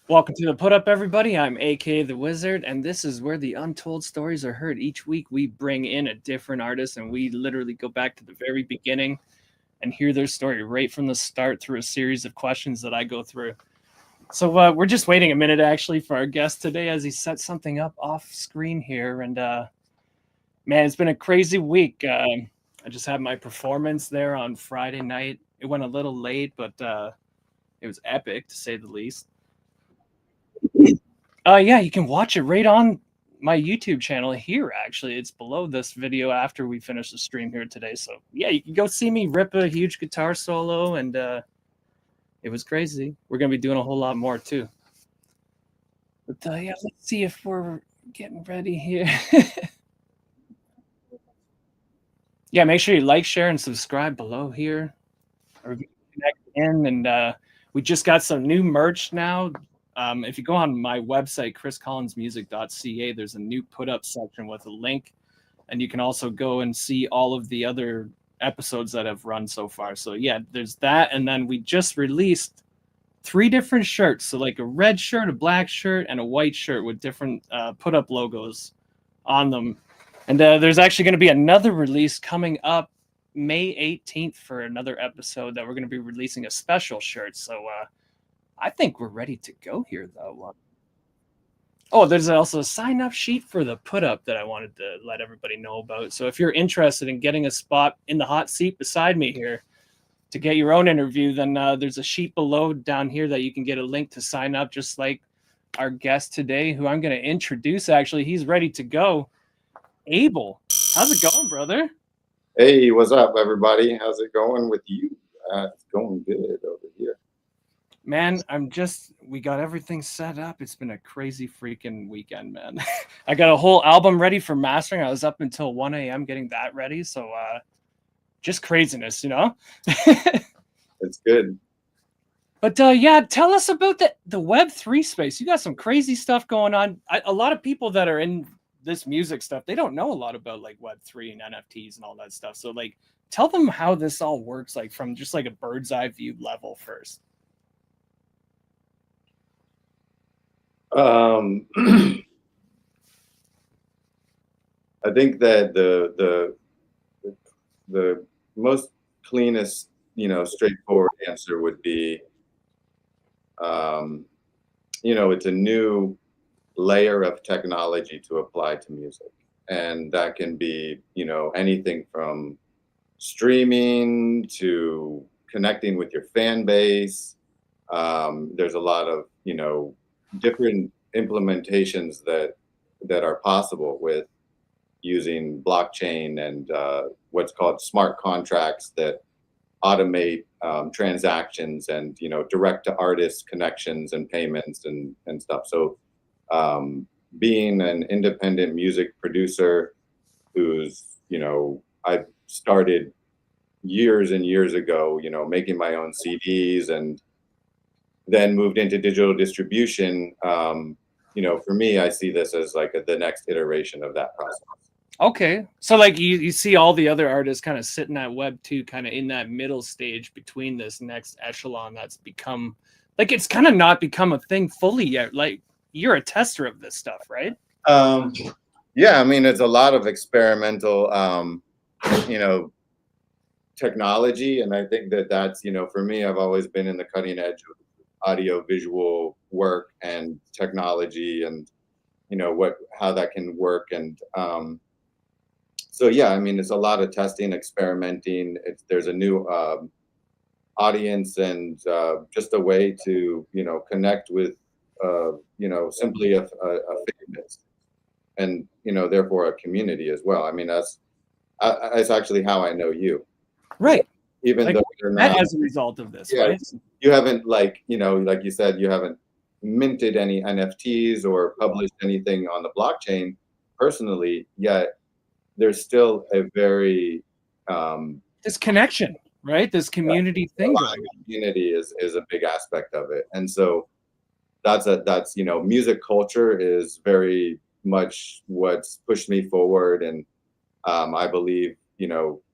Welcome to the Put Up, everybody. I'm A.K.A. the Wizard, and this is where the untold stories are heard. Each week, we bring in a different artist, and we literally go back to the very beginning and hear their story right from the start through a series of questions that I go through. So we're just waiting a minute, actually, for our guest today as he sets something up off screen here. And man, it's been a crazy week. I just had my performance there on Friday night. It went a little late, but it was epic, to say the least. Yeah, you can watch it right on my YouTube channel here. Actually, it's below this video after we finish the stream here today. So yeah, you can go see me rip a huge guitar solo, and it was crazy. We're gonna be doing a whole lot more too. But yeah, let's see if we're getting ready here. Yeah, make sure you like, share, and subscribe below here. Or connect in, and we just got some new merch now. If you go on my website, chriscollinsmusic.ca, there's a new put up section with a link, and you can also go and see all of the other episodes that have run so far. So yeah, there's that, and then we just released 3 different shirts. So like a red shirt, a black shirt, and a white shirt with different put up logos on them. And there's actually going to be another release coming up May 18th for another episode that we're going to be releasing a special shirt. So I think we're ready to go here, though. Oh, there's also a sign up sheet for the put up that I wanted to let everybody know about. So if you're interested in getting a spot in the hot seat beside me here to get your own interview, then there's a sheet below down here that you can get a link to sign up, just like our guest today, who I'm going to introduce. Actually, he's ready to go. Abel, how's it going, brother? Hey, what's up, everybody? How's it going with you? It's going good over here. Man, we got everything set up. It's been a crazy freaking weekend, man. I got a whole album ready for mastering. I was up until 1 a.m. getting that ready. So just craziness, you know? It's good. But yeah, tell us about the Web3 space. You got some crazy stuff going on. A lot of people that are in this music stuff, they don't know a lot about like Web3 and NFTs and all that stuff. So like, tell them how this all works, like from just like a bird's eye view level first. I think that the most cleanest, straightforward answer would be, it's a new layer of technology to apply to music, and that can be, anything from streaming to connecting with your fan base. There's a lot of, different implementations that are possible with using blockchain and what's called smart contracts that automate transactions and direct to artist connections and payments and stuff. So being an independent music producer who's I've started years and years ago, making my own CDs and then moved into digital distribution. For me, I see this as like the next iteration of that process. Okay. So like you see all the other artists kind of sitting at Web 2, kind of in that middle stage between this next echelon that's become like, it's kind of not become a thing fully yet. Like, you're a tester of this stuff, right? Yeah, I mean, it's a lot of experimental, technology. And I think that's, for me, I've always been in the cutting edge of audio visual work and technology and, how that can work. And so, yeah, I mean, it's a lot of testing, experimenting. There's a new audience and just a way to, connect with, simply a fan base and, therefore a community as well. I mean, that's actually how I know you. Right. Even like, though you're not as a result of this, yeah, right? You haven't like you said, you haven't minted any NFTs or published anything on the blockchain personally, yet there's still a very this connection, right? This community thing going on. Community is a big aspect of it. And so that's music culture is very much what's pushed me forward. And I believe,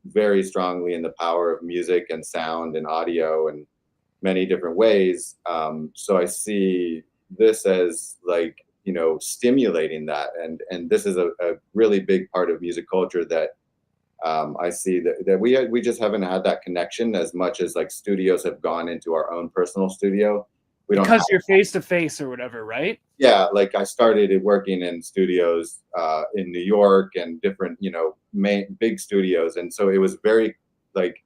very strongly in the power of music and sound and audio and many different ways. So I see this as like, you know, stimulating that. And this is a really big part of music culture that I see that we just haven't had that connection as much as like studios have gone into our own personal studio. We don't have, Because you're face to face or whatever, right? yeah, like I started working in studios in New York and different, you know, big studios. And so it was very like,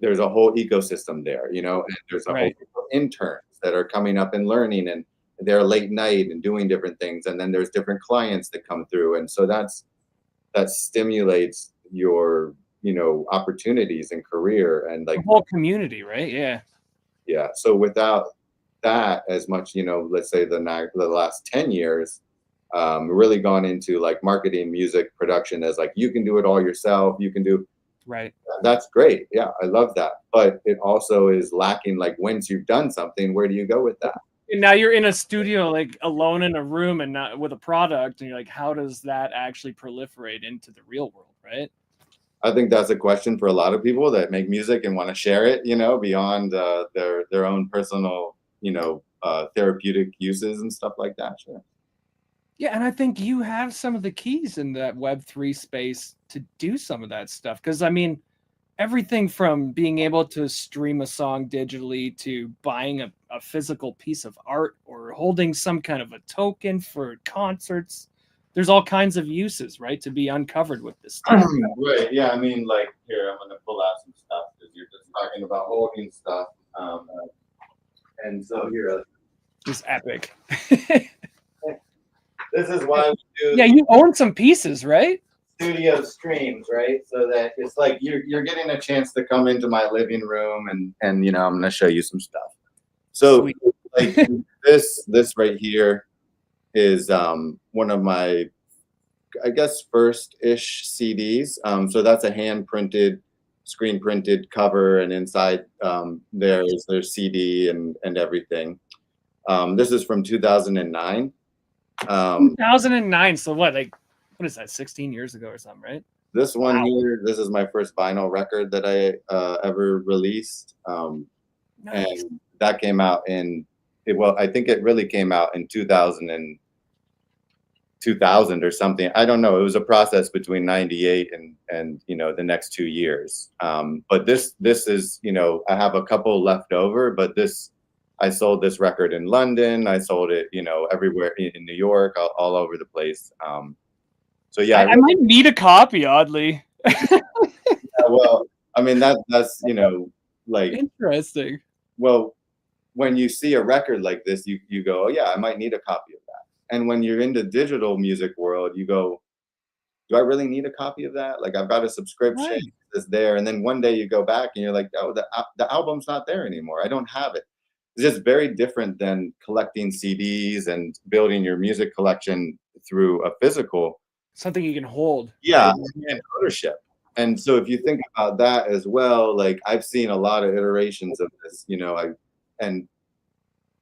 there's a whole ecosystem there, you know, and there's a whole Right. group of interns that are coming up and learning, and they're late night and doing different things. And then there's different clients that come through. And so that stimulates your, you know, opportunities and career. And The like, whole community, right? Yeah. yeah, so without that as much, you know, let's say the last 10 years, really gone into like marketing, music production as like you can do it all yourself, you can do, Right. that's great, yeah, I love that, but it also is lacking, like once you've done something, where do you go with that? And now you're in a studio, like alone in a room and not with a product, and you're like, how does that actually proliferate into the real world, right? I think that's a question for a lot of people that make music and want to share it, you know, beyond their own personal, you know, therapeutic uses and stuff like that. Sure. Yeah, and I think you have some of the keys in that Web3 space to do some of that stuff. Because I mean, everything from being able to stream a song digitally to buying a physical piece of art or holding some kind of a token for concerts. There's all kinds of uses, right, to be uncovered with this stuff. Right. Yeah. I mean, like here, I'm gonna pull out some stuff because you're just talking about holding stuff. And so here, It's epic. this is why we do Yeah, you own some pieces, right? studio streams, right? So that it's like you're getting a chance to come into my living room and you know I'm gonna show you some stuff. So Sweet. like this right here is one of my, I guess, first-ish CDs. So that's a hand-printed, screen-printed cover, and inside there is their CD and everything. This is from 2009. 2009. So what is that? 16 years ago or something, right? This one Wow. here, this is my first vinyl record that I ever released, Nice. and that came out well, I think it really came out in 2000 or something. I don't know. It was a process between 98 and you know the next 2 years. But this is, you know, I have a couple left over, but this, I sold this record in London. I sold it, you know, everywhere in New York, all over the place. So yeah, I might need a copy, oddly. well, I mean that's you know like, Interesting. well, when you see a record like this, you go, oh yeah, I might need a copy of that. And when you're in the digital music world, you go, do I really need a copy of that? Like I've got a subscription, Right. it's there, and then one day you go back and you're like, oh, the album's not there anymore. I don't have it. It's just very different than collecting CDs and building your music collection through a physical. Something you can hold, Yeah, right? and ownership. And so if you think about that as well, like I've seen a lot of iterations of this, you know, and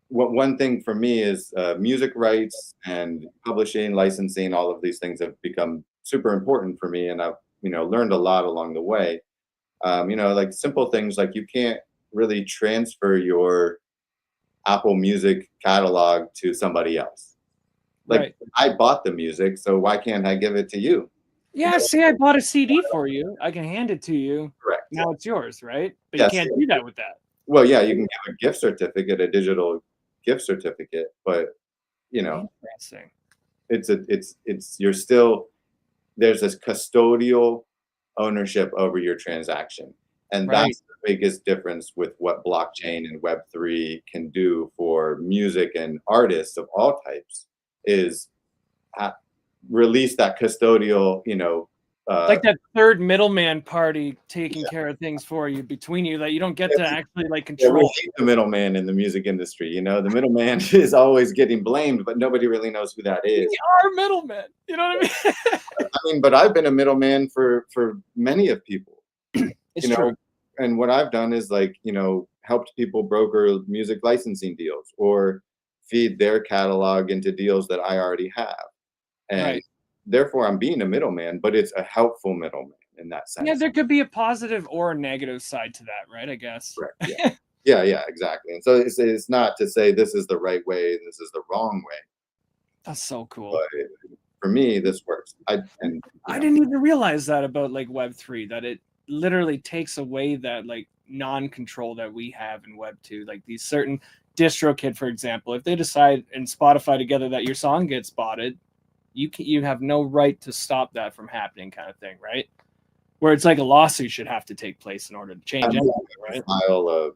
one thing for me is music rights and publishing, licensing, all of these things have become super important for me, and I've, you know, learned a lot along the way. You know, like simple things like you can't really transfer your Apple Music catalog to somebody else. Like Right. I bought the music, so why can't I give it to you? You Yeah, know, say I bought a CD for you. I can hand it to you. correct. Now it's yours, right? But you Yes. can't do that with that. Well, yeah, you can give a gift certificate, a digital gift certificate, but you know, Interesting. it's you're still, there's this custodial ownership over your transaction. And Right. that's the biggest difference with what blockchain and Web3 can do for music and artists of all types is ha- release that custodial, you know, Like that third middleman party taking care of things for you between you that you don't get to yeah, actually like yeah, we control. hate the middleman in the music industry. You know, the middleman is always getting blamed, but nobody really knows who that We is. are middlemen. You know what I mean? I mean, but I've been a middleman for many of people. It's You know, true. and what I've done is like, you know, helped people broker music licensing deals or feed their catalog into deals that I already have. And Right. therefore I'm being a middleman, but it's a helpful middleman in that Yeah, sense. there could be a positive or a negative side to that, right? I guess. Correct. Yeah. Yeah, exactly. And so it's not to say this is the right way and this is the wrong way, That's so cool. but for me, this works. And you I know, didn't even realize that about like Web3, that it literally takes away that like non-control that we have in Web2. Like these certain DistroKid, for example, if they decide and Spotify together that your song gets spotted, you have no right to stop that from happening, kind of thing, right? Where it's like a lawsuit should have to take place in order to change anything, right? file a,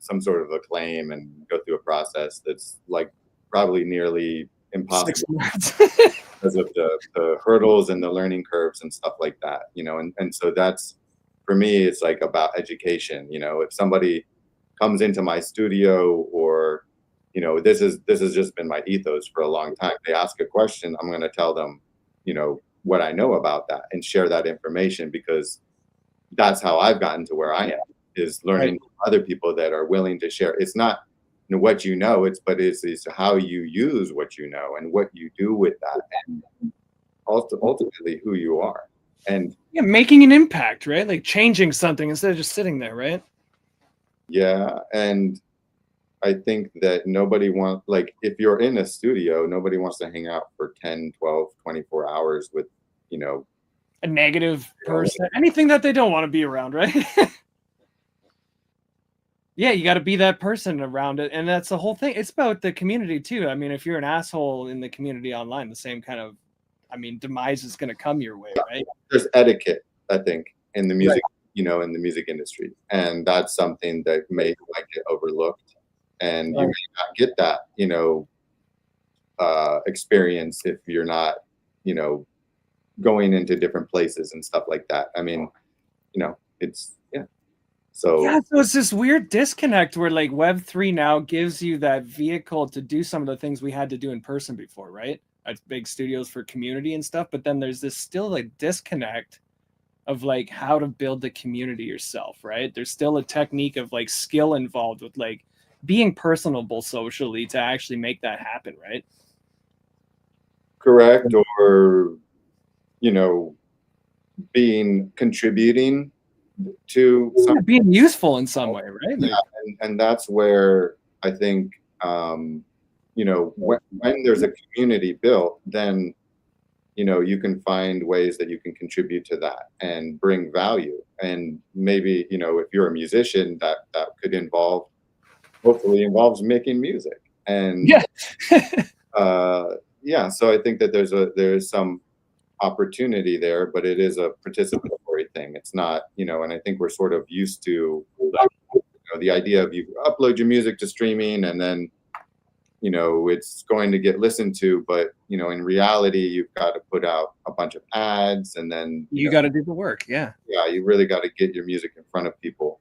some sort of a claim and go through a process that's like probably nearly 6 impossible months. because of the hurdles and the learning curves and stuff like that, and so that's, for me, it's like about education. If somebody comes into my studio, or this has just been my ethos for a long time. They ask a question, I'm going to tell them what I know about that and share that information, because that's how I've gotten to where I am, is Right. learning from other people that are willing to share. It's not what it's how you use what you know and what you do with that, and ultimately who you are. And Yeah, making an impact, right? Like changing something instead of just sitting there, right? yeah, and I think that nobody wants, like, if you're in a studio, nobody wants to hang out for 10, 12, 24 hours with, you know, A negative you know, person, anything that they don't want to be around, right? Yeah, you got to be that person around it, and that's the whole thing. It's about the community too. I mean, if you're an asshole in the community online, the same kind of, I mean, demise is going to come your way, right? there's etiquette, I think, in the Right. music, in the music industry. And that's something that might get overlooked. And you Right. may not get that, experience if you're not, you know, going into different places and stuff like that. I mean, it's, yeah. Yeah, So so it's this weird disconnect where like Web3 now gives you that vehicle to do some of the things we had to do in person before, right? At big studios for community and stuff. But then there's this still like disconnect of like how to build the community yourself, right? There's still a technique of like skill involved with like being personable socially to actually make that happen, right? correct, or, you know, contributing to Yeah, something. being useful in some way, right? Yeah, Like, and that's where I think, when there's a community built, then you can find ways that you can contribute to that and bring value. And maybe if you're a musician, that could hopefully involves making music. And yeah. uh, yeah, so I think that there's some opportunity there, but it is a participatory thing. It's not, and I think we're sort of used to, like, the idea of you upload your music to streaming and then it's going to get listened to, but in reality you've got to put out a bunch of ads, and then You got to do the work. Yeah. yeah, you really got to get your music in front of people,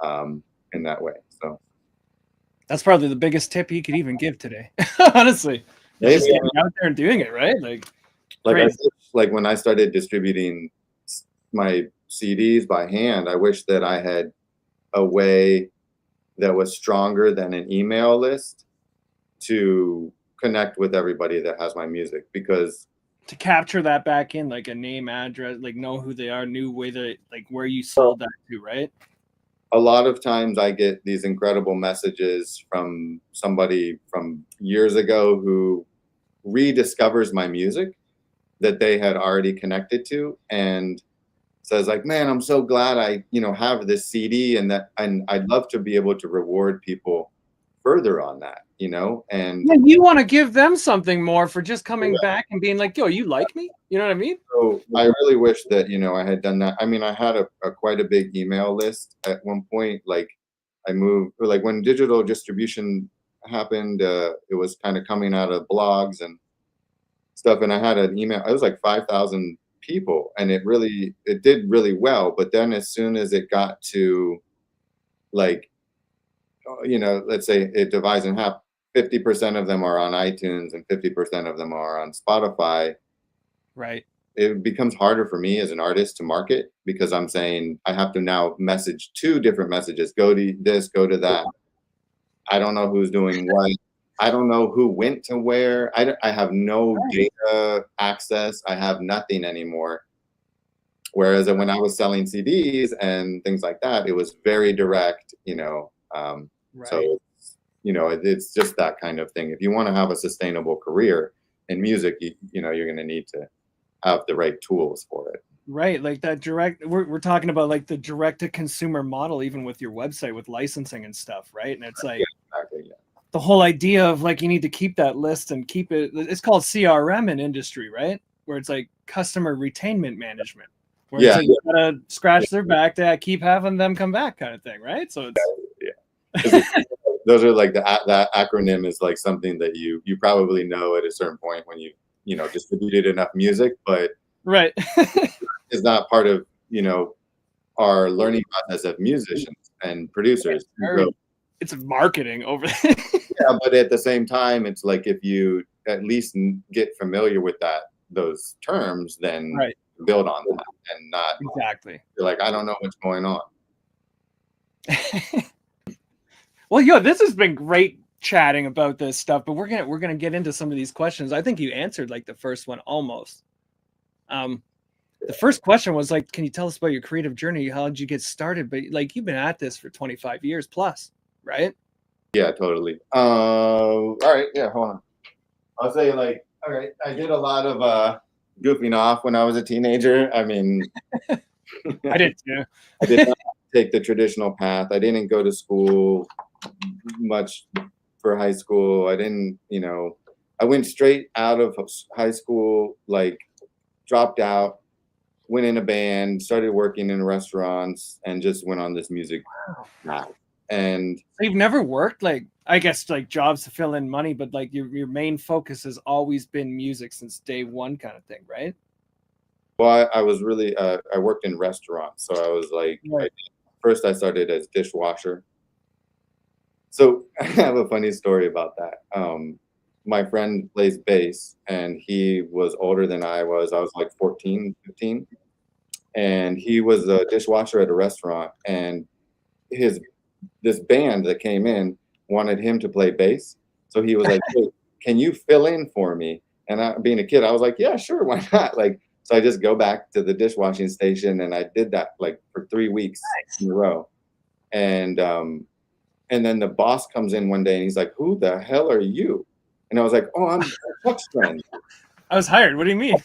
um, in that way. So That's probably the biggest tip you could even give today. Honestly, it's maybe, just getting out there and doing it, right? Like, like I crazy. said, like when I started distributing my CDs by hand, I wish that I had a way that was stronger than an email list to connect with everybody that has my music, because To capture that back in like a name, address, like know who they are, new way that like where you sold that to, right? a lot of times I get these incredible messages from somebody from years ago who rediscovers my music that they had already connected to, and says, like, man, I'm so glad I have this CD, and I'd love to be able to reward people further on that, and Yeah, you want to give them something more for just coming back and being like, yo, you like me? You know what I mean? so I really wish that I had done that. I mean, I had a quite a big email list at one point. Like, I moved, or like when digital distribution happened, it was kind of coming out of blogs and stuff, and I had an email. It was like 5,000 people, and it did really well. But then as soon as it got to, like, let's say it divides in half, 50% of them are on iTunes and 50% of them are on Spotify. Right. It becomes harder for me as an artist to market, because I'm saying I have to now message two different messages: go to this, go to that. I don't know who's doing what. I don't know who went to where. I have no data access. I have nothing anymore. Whereas when I was selling CDs and things like that, it was very direct. So Right. it's just that kind of thing. If you want to have a sustainable career in music, you're going to need to have the right tools for it. Right, like that direct we're talking about like the direct to consumer model even with your website with licensing and stuff, right? And it's Yeah, like exactly. Yeah. the whole idea of like you need to keep that list and keep it, it's called CRM in industry, right? Where it's like customer retainment management. Where it's Yeah. like you gotta scratch their back to keep having them come back kind of thing, right? So it's Yeah. 'Cause those are like that acronym is like something that you probably know at a certain point when you distributed enough music, but right. it's not part of our learning process of musicians and producers. So, It's marketing over there. yeah, but at the same time, it's like if you at least get familiar with those terms, then Right. build on that and not Exactly. you're like, I don't know what's going on. Well, yo, this has been great chatting about this stuff, but we're gonna get into some of these questions. I think you answered like the first one almost. The first question was like, can you tell us about your creative journey? How did you get started? But like you've been at this for 25 years plus, right? Yeah, totally. All right, yeah, hold on. I'll say like, all right, I did a lot of goofing off when I was a teenager. I mean, I did too. I did not take the traditional path. I didn't go to school much for high school. I didn't, I went straight out of high school, like dropped out, went in a band, started working in restaurants, and just went on this music path. And So you've never worked like I guess like jobs to fill in money, but like your main focus has always been music since day one kind of thing, right? well, I was really, I worked in restaurants. So I was like, Right. first I started as dishwasher. So I have a funny story about that. My friend plays bass and he was older than I was. I was like 14, 15. And he was a dishwasher at a restaurant. And his this band that came in wanted him to play bass. So he was like, "Hey, can you fill in for me?" And being a kid, I was like, "Yeah, sure, why not?" Like, so I just go back to the dishwashing station, and I did that like for 3 weeks in a row. And and then the boss comes in one day, and he's like, "Who the hell are you?" And I was like, "Oh, I'm Chuck's friend. I was hired. What do you mean?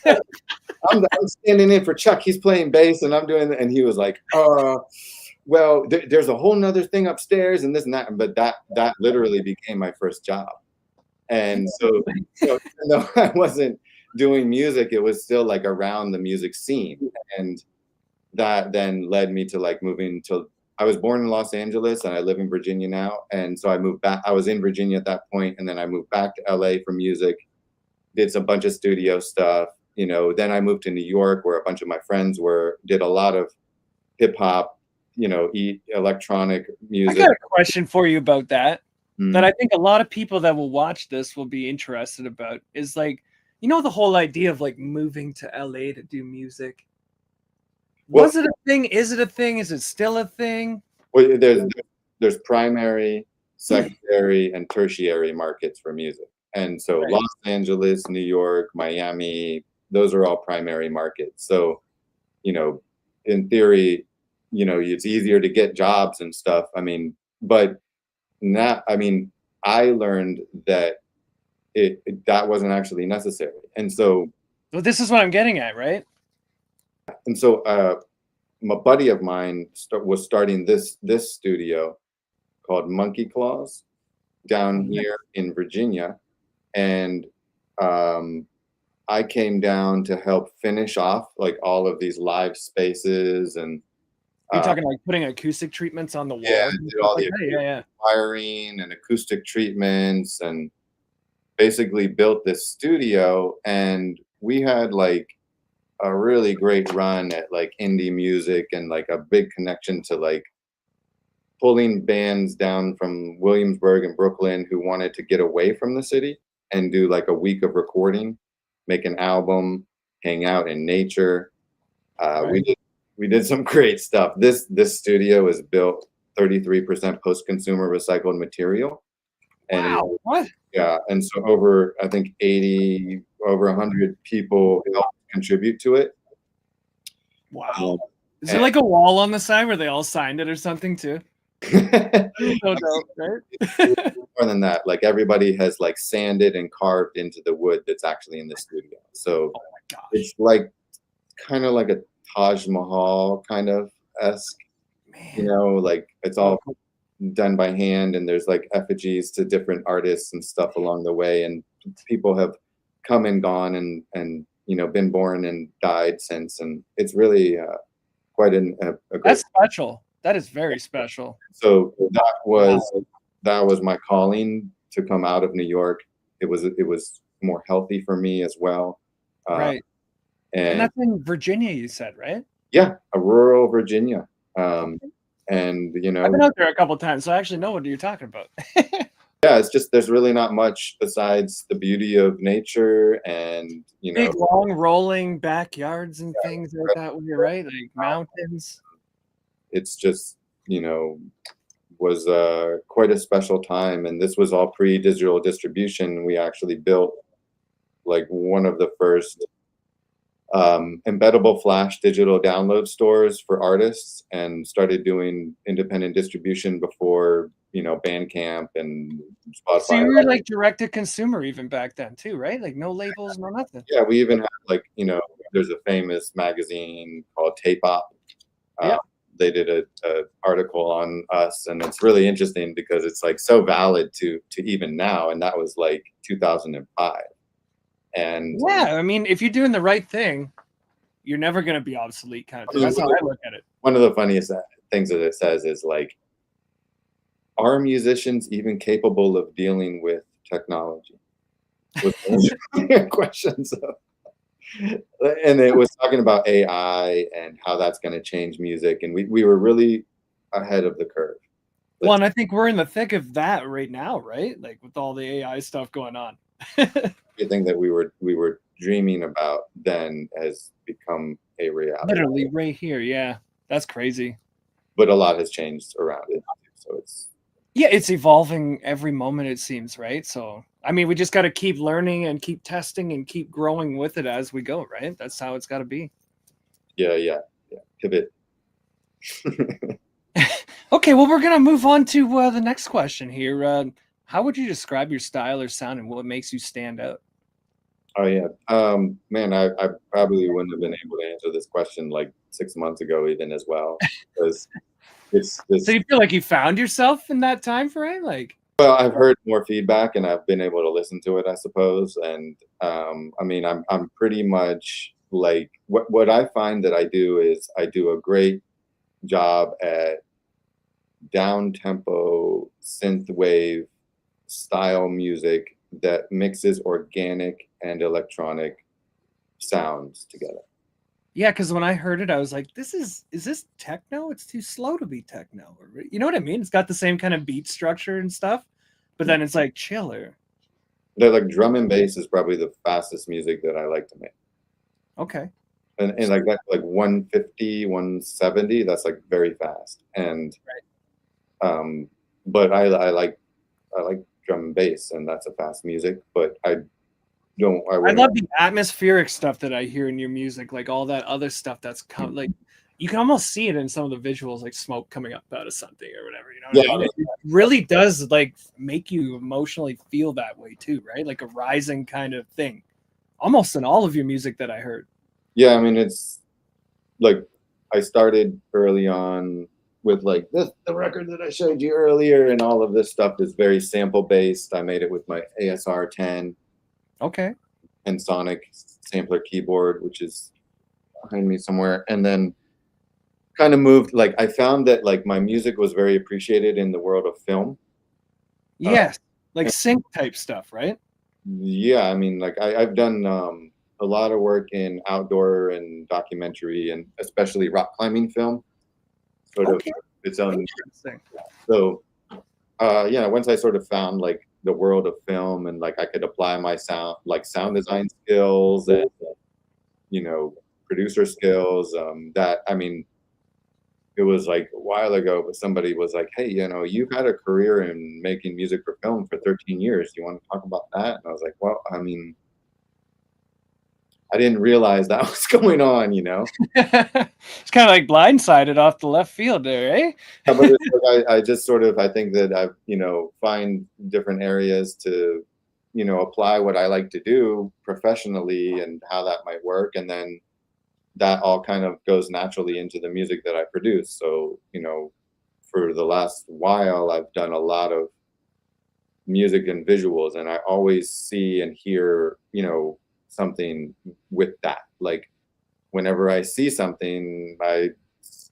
I'm standing in for Chuck. He's playing bass, and I'm doing." And he was like, well, there's a whole nother thing upstairs and this and that, but that literally became my first job. And so even though I wasn't doing music, it was still like around the music scene. And that then led me to like moving to I was born in Los Angeles and I live in Virginia now. And so I moved back. I was in Virginia at that point, and then I moved back to LA for music, did some bunch of studio stuff. Then I moved to New York where a bunch of my friends did a lot of hip hop, electronic I music. got a question for you about that. That Mm. I think a lot of people that will watch this will be interested about is like, the whole idea of like moving to LA to do music. Well, Was it a thing? Is it a thing? Is it still a thing? there's primary, secondary, and tertiary markets for music. And so Right. Los Angeles, New York, Miami, those are all primary markets. So, you know, in theory, it's easier to get jobs and stuff. I mean, but not, I mean, I learned that that wasn't actually necessary. So this is what I'm getting at, right? And so, a buddy of mine was starting this studio called Monkey Claws down here in Virginia, and um, I came down to help finish off like all of these live spaces and You're talking like putting acoustic treatments on the yeah, walls and did stuff all like the that. Yeah, yeah. wiring and acoustic treatments and basically built this studio. And we had like a really great run at like indie music and like a big connection to like pulling bands down from Williamsburg and Brooklyn who wanted to get away from the city and do like a week of recording, make an album, hang out in nature. Right. We did some great stuff. This studio is built 33% post-consumer recycled material, and Wow. What? yeah, and so over I think 80 over 100 people helped contribute to it. Wow. Um, Is there and like a wall on the side where they all signed it or something too? So dope, right? More than that, like everybody has like sanded and carved into the wood that's actually in the studio. So Oh my gosh, it's like kind of like a Taj Mahal kind of esque, man. like it's So all cool. done by hand, and there's like effigies to different artists and stuff along the way, and people have come and gone and been born and died since, and it's really quite a great. That's special. That is very special. So Wow. that was my calling to come out of New York. It was more healthy for me as well, uh, Right. And and that's in Virginia, you said, right? yeah, a rural Virginia, um, Okay. and I've been out there a couple times, so I actually know what you're talking about. yeah, it's just there's really not much besides the beauty of nature and Big, long, rolling backyards and things like that when you're right, like mountains. it's just you know was quite a special time, and this was all pre-digital distribution. We actually built like one of the first embeddable flash digital download stores for artists, and started doing independent distribution before Bandcamp and So Spotify. you were like direct to consumer even back then too, right? Like no labels, no nothing. Yeah, we even have like there's a famous magazine called Tape Op. Uh, Yeah. they did a article on us, and it's really interesting because it's like so valid to even now, and that was like 2005. And Yeah. I mean, if you're doing the right thing, you're never gonna be obsolete kind of thing. That's how I look at it. one of the funniest things that it says is like, are musicians even capable of dealing with technology? With questions. And it was talking about AI and how that's going to change music, and we were really ahead of the curve. Well, But and I think we're in the thick of that right now, right? Like with all the AI stuff going on. everything that we were dreaming about then has become a reality. Literally right here. Yeah. That's crazy. But a lot has changed around it, so it's Yeah, it's evolving every moment, it seems, right? So, I mean, we just got to keep learning and keep testing and keep growing with it as we go, right? That's how it's got to be. yeah, pivot. Okay, well, we're going to move on to the next question here. How would you describe your style or sound and what makes you stand out? Oh yeah, man, I probably wouldn't have been able to answer this question like 6 months ago, even as well, because it's So, this. you feel like you found yourself in that time frame? Like, Well, I've heard more feedback, and I've been able to listen to it, I suppose. And I mean, I'm pretty much like what I find that I do is I do a great job at down tempo synth wave style music that mixes organic and electronic sounds together. yeah, because when I heard it, I was like, is this techno? It's too slow to be techno. Or, you know what I mean? It's got the same kind of beat structure and stuff, but then it's like chiller. They're like drum and bass is probably the fastest music that I like to make. Okay. And like that, like 150, 170, that's like very fast. And um, but I like drum and bass, and that's a fast music. But I I wouldn't. love the atmospheric stuff that I hear in your music, like all that other stuff that's like you can almost see it in some of the visuals, like smoke coming up out of something or whatever. You know what I Yeah, mean? It really does like make you emotionally feel that way too, right? Like a rising kind of thing, almost in all of your music that I heard. yeah. I mean, it's like I started early on with like the record that I showed you earlier, and all of this stuff is very sample based. I made it with my ASR 10 Okay. and Sonic sampler keyboard, which is behind me somewhere, and then kind of moved. Like I found that like my music was very appreciated in the world of film. Uh, Yes, like sync type stuff, right? Yeah, I mean, like I've done a lot of work in outdoor and documentary, and especially rock climbing film, sort of Okay, its own. interesting. So, yeah, once I sort of found like the world of film, and like I could apply my sound design skills, and you know, producer skills. That I mean, it was like a while ago, but somebody was like, "Hey, you've had a career in making music for film for 13 years. Do you want to talk about that?" And I was like, "Well, I mean." I didn't realize that was going on, you know? It's kind of like blindsided off the left field there, eh? Yeah, but it's like I just sort of I think that I, you know, find different areas to, you know, apply what I like to do professionally and how that might work. And then that all kind of goes naturally into the music that I produce. So, you know, for the last while, I've done a lot of music and visuals, and I always see and hear, you know, something with that. Like whenever I see something, I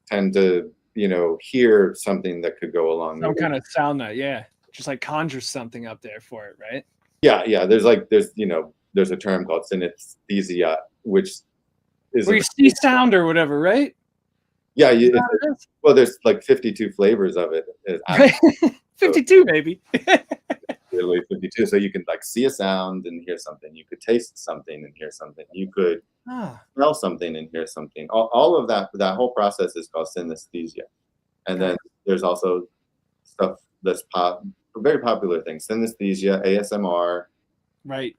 tend to, you know, hear something that could go along with Some it. kind of sound that, yeah, just like conjures something up there for it, right? Yeah, yeah. There's you know, there's a term called synesthesia, which is Where a you see sound or whatever, right? yeah, Is that you, what it is? well, there's like 52 flavors of it. Right. So 52, baby. literally 52. So you can like see a sound and hear something. You could taste something and hear something. You could Ah, smell something and hear something. All of that whole process is called synesthesia. And got then it. there's also stuff that's very popular things: synesthesia, ASMR. Right.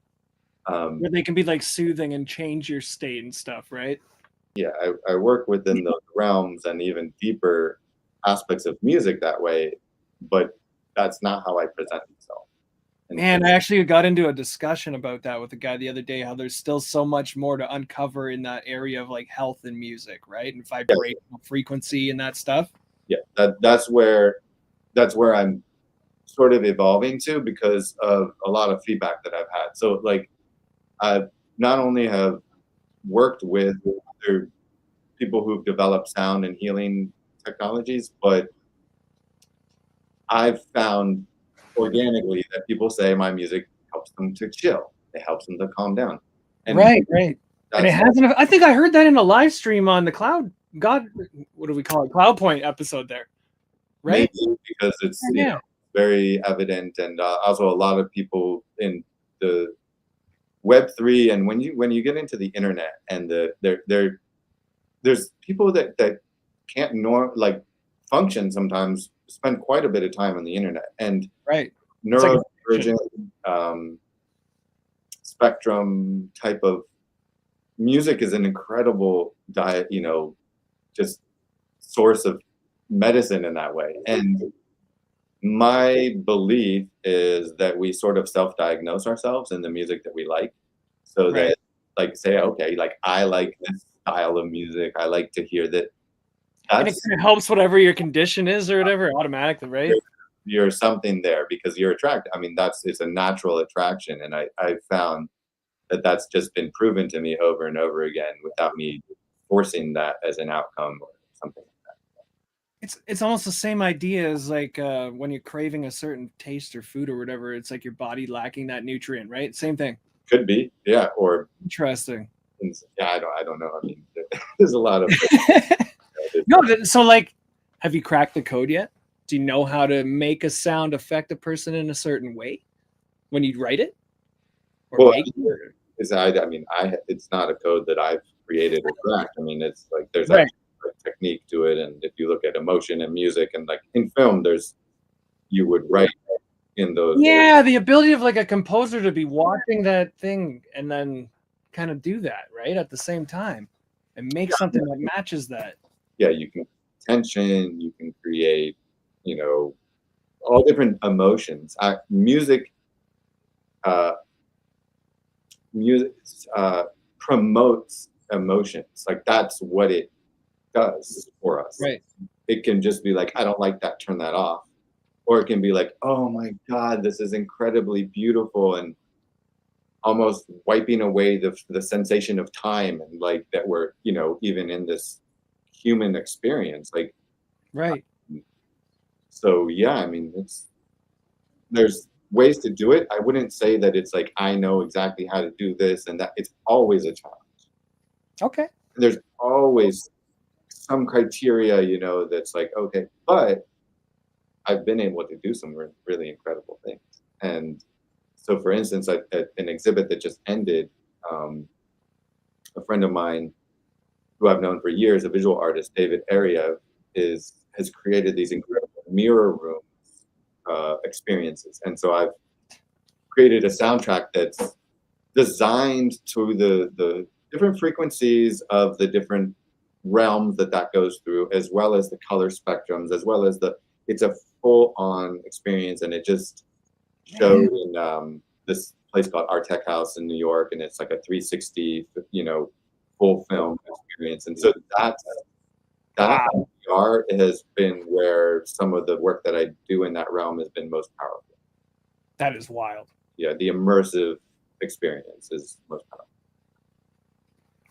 Um, Where they can be like soothing and change your state and stuff, right? yeah, I work within those realms and even deeper aspects of music that way, but that's not how I present myself. And Man, I actually got into a discussion about that with a guy the other day, how there's still so much more to uncover in that area of like health and music, right? And yeah, vibrational frequency and that stuff. yeah, that's where I'm sort of evolving to because of a lot of feedback that I've had. So like I've not only have worked with other people who've developed sound and healing technologies, but I've found organically that people say my music helps them to chill. It helps them to calm down. And Right, right. And it that's hasn't. I think I heard that in a live stream on the Cloud God. What do we call it? Cloud Point episode there, maybe right? because it's, you know, Yeah. very evident and also a lot of people in the Web3 and when you get into the internet and there's people that can't like function sometimes spend quite a bit of time on the internet and Right. It's like neurodivergent um, spectrum type of music is an incredible diet, you know, just source of medicine in that way. And my belief is that we sort of self-diagnose ourselves in the music that we like, so right. that like say, okay, like I like this style of music. I like to hear that. And it That's kind of helps whatever your condition is or whatever automatically, right? you're something there because you're attracted. I mean, it's a natural attraction, and I found that that's just been proven to me over and over again without me forcing that as an outcome or something. It's almost the same idea as like when you're craving a certain taste or food or whatever. It's like your body lacking that nutrient, right? Same thing. Could be, yeah, or Interesting. yeah, I don't know. I mean, there's a lot of No, so like, have you cracked the code yet? Do you know how to make a sound affect a person in a certain way when you write it or well, make it? Or... is I mean, it's not a code that I've created or cracked. I mean, it's like there's Right. actually a technique to it, and if you look at emotion and music, and like in film, you would write in those. Yeah, the ability of like a composer to be watching that thing and then kind of do that right at the same time and make something that matches that. Yeah, you can tension, you can create, you know, all different emotions. Uh, music promotes emotions. Like that's what it does for us. Right. It can just be like, I don't like that, turn that off. Or it can be like, oh my God, this is incredibly beautiful and almost wiping away the sensation of time and like that we're, you know, even in this human experience. Like, Right. so yeah, I mean, there's ways to do it. I wouldn't say that it's like I know exactly how to do this and that. It's always a challenge. Okay. There's always some criteria, you know, that's like, okay, but I've been able to do some really incredible things. And so, for instance, at an exhibit that just ended, a friend of mine who I've known for years, a visual artist, David Area, has created these incredible mirror room experiences. And so I've created a soundtrack that's designed to the different frequencies of the different realms that goes through, as well as the color spectrums, as well as it's a full-on experience, and it just showed in this place called Art Tech House in New York, and it's like a 360, full film experience. And so that Wow. art has been where some of the work that I do in that realm has been most powerful. That is wild. Yeah, the immersive experience is most powerful.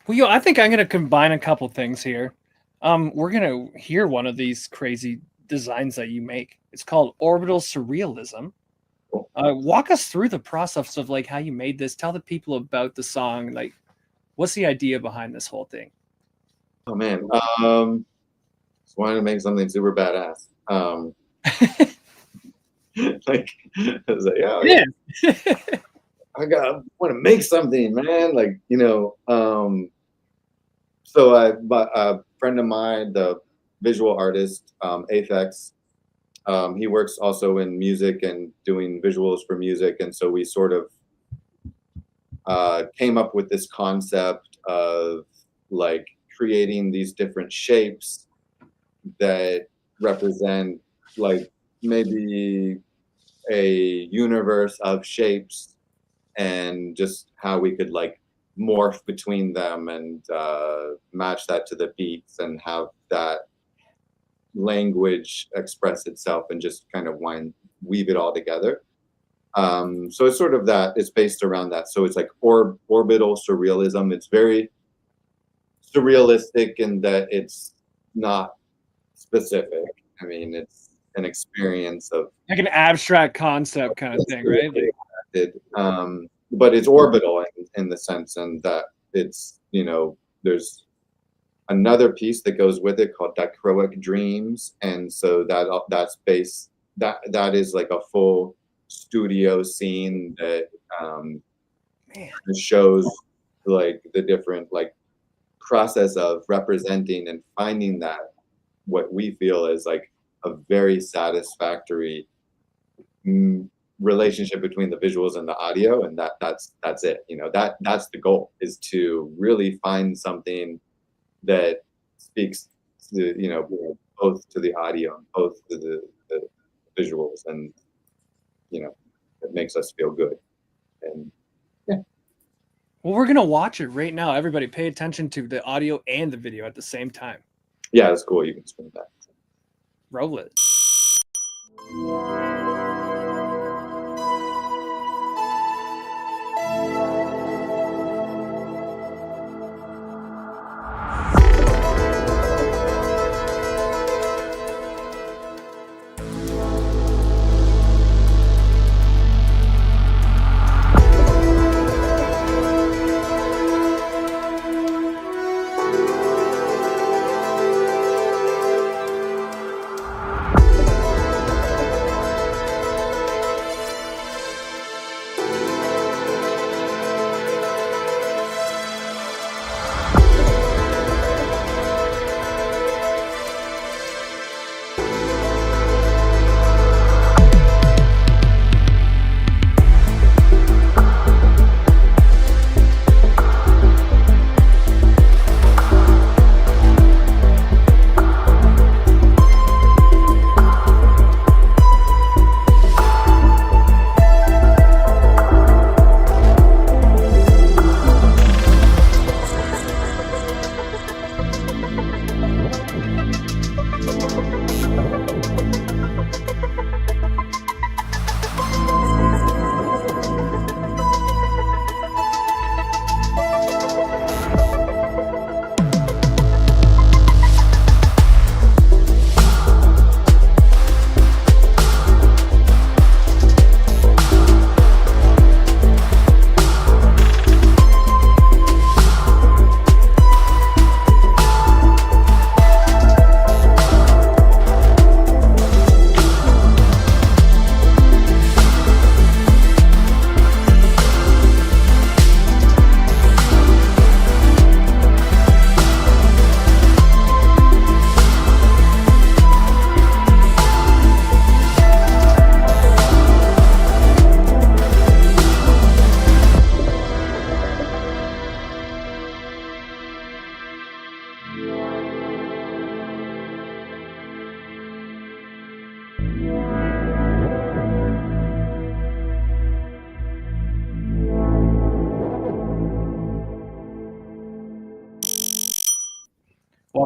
Well, I think I'm going to combine a couple things here. We're going to hear one of these crazy designs that you make. It's called Orbital Surrealism. Walk us through the process of like how you made this. Tell the people about the song. Like, what's the idea behind this whole thing? Oh man, just wanted to make something super badass. Like, I was like, oh yeah, I want to make something, man. Like, so a friend of mine, the visual artist, Aphex, he works also in music and doing visuals for music, and so we sort of came up with this concept of like creating these different shapes that represent like maybe a universe of shapes, and just how we could like morph between them and match that to the beats and have that language express itself and just kind of weave it all together. So it's sort of that, it's based around that. So it's like orbital surrealism. It's very surrealistic in that it's not specific. I mean, it's an experience of like an abstract concept kind of thing, right? But it's orbital in the sense, and that it's, there's another piece that goes with it called Dichroic Dreams, and so that's based, that is like a full studio scene that shows like the different like process of representing and finding that what we feel is like a very satisfactory relationship between the visuals and the audio, and that's it. That's the goal, is to really find something that speaks to, both to the audio and both to the visuals, and it makes us feel good. And yeah. Well, we're gonna watch it right now. Everybody, pay attention to the audio and the video at the same time. Yeah, that's cool. You can spin that. Roll it.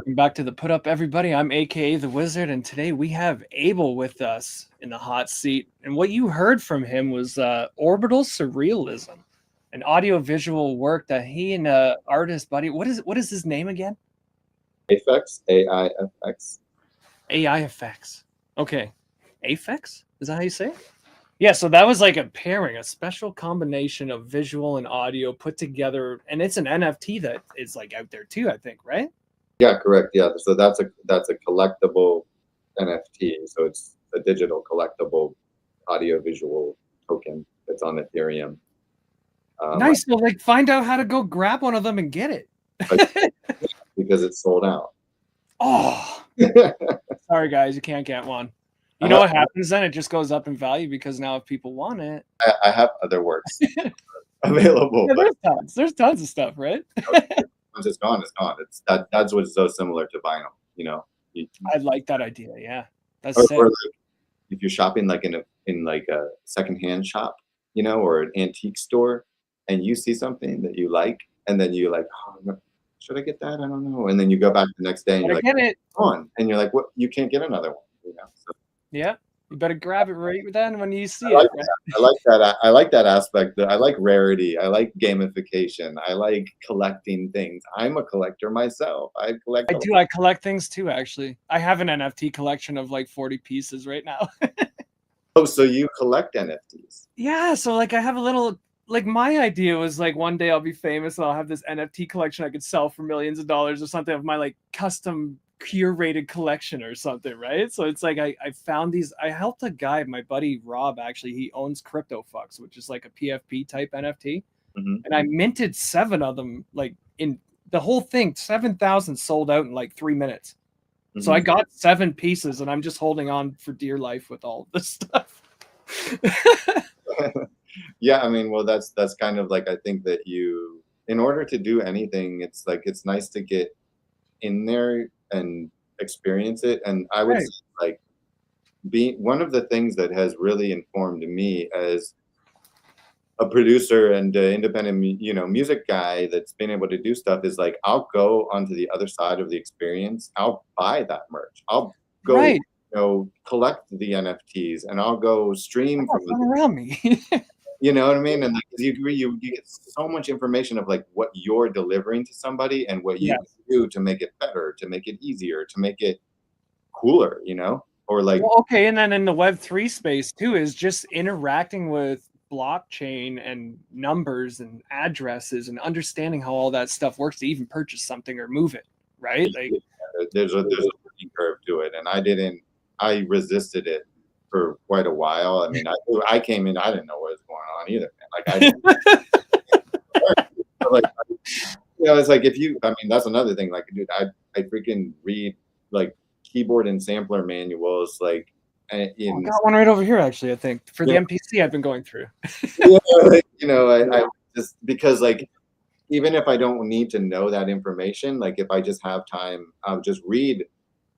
Welcome back to the Put Up, everybody. I'm AKA the Wizard, and today we have Abel with us in the hot seat. And what you heard from him was orbital surrealism, an audiovisual work that he and artist buddy. What is his name again? Afx, AIFX. AI effects. Okay, Afex? Is that how you say it? Yeah. So that was like a pairing, a special combination of visual and audio put together, and it's an NFT that is like out there too. I think, right? Yeah, correct. Yeah, so that's a collectible NFT. So it's a digital collectible audiovisual token that's on Ethereum. Nice. Well, like, find out how to go grab one of them and get it. Because it's sold out. Oh, sorry, guys, you can't get one. You I know have, what happens then? It just goes up in value because now if people want it, I have other works available, yeah, but there's tons. There's tons of stuff, right? once it's gone, it's gone. That's what's so similar to vinyl. You know, you, I like that idea. Yeah, that's or sick. like if you're shopping like in like a secondhand shop, you know, or an antique store, and you see something that you like, and then you're like, oh, should I get that? I don't know. And then you go back the next day and But you're I like, get it. on, and you're like, what? You can't get another one. You know. So Yeah, you better grab it right then when you see I it. like Right? that. I like that. I like that aspect. I like rarity. I like gamification. I like collecting things. I'm a collector myself. I collect I a lot. do. I collect things too. Actually, I have an NFT collection of like 40 pieces right now. Oh, so you collect NFTs? Yeah, so like I have a little like my idea was like one day I'll be famous and I'll have this NFT collection I could sell for millions of dollars or something of my like custom curated collection or something, right? So it's like I found these. I helped a guy, my buddy Rob, actually, he owns CryptoFucks, which is like a PFP type NFT. Hmm. And I minted 7 of them, like in the whole thing, 7,000 sold out in like 3 minutes. So I Hmm. got 7 pieces and I'm just holding on for dear life with all of this stuff. Yeah, I mean, well, that's kind of like I think that you, in order to do anything, it's like it's nice to get in there and experience it. And I would Right. say, like, being one of the things that has really informed me as a producer and independent, you know, music guy that's been able to do stuff is like I'll go onto the other side of the experience. I'll buy that merch. I'll go, Right. you know, collect the NFTs, and I'll go stream Oh, from come the, around me. you know what I mean? And like, you get so much information of like what you're delivering to somebody and what you Yes. can do to make it better, to make it easier, to make it cooler, you know? Or like, Well, okay, and then in the Web3 space too is just interacting with blockchain and numbers and addresses and understanding how all that stuff works to even purchase something or move it, right? Like, there's a learning curve to it, and I resisted it for quite a while. I mean, I came in, I didn't know what was going on either, man. Like I didn't like, you know, it's like if you, I mean, that's another thing. Like, dude, I freaking read like keyboard and sampler manuals, like oh, I in, got one right over here actually, I think, for you the know, MPC I've been going through. yeah, like, you know, I just because like even if I don't need to know that information, like if I just have time, I'll just read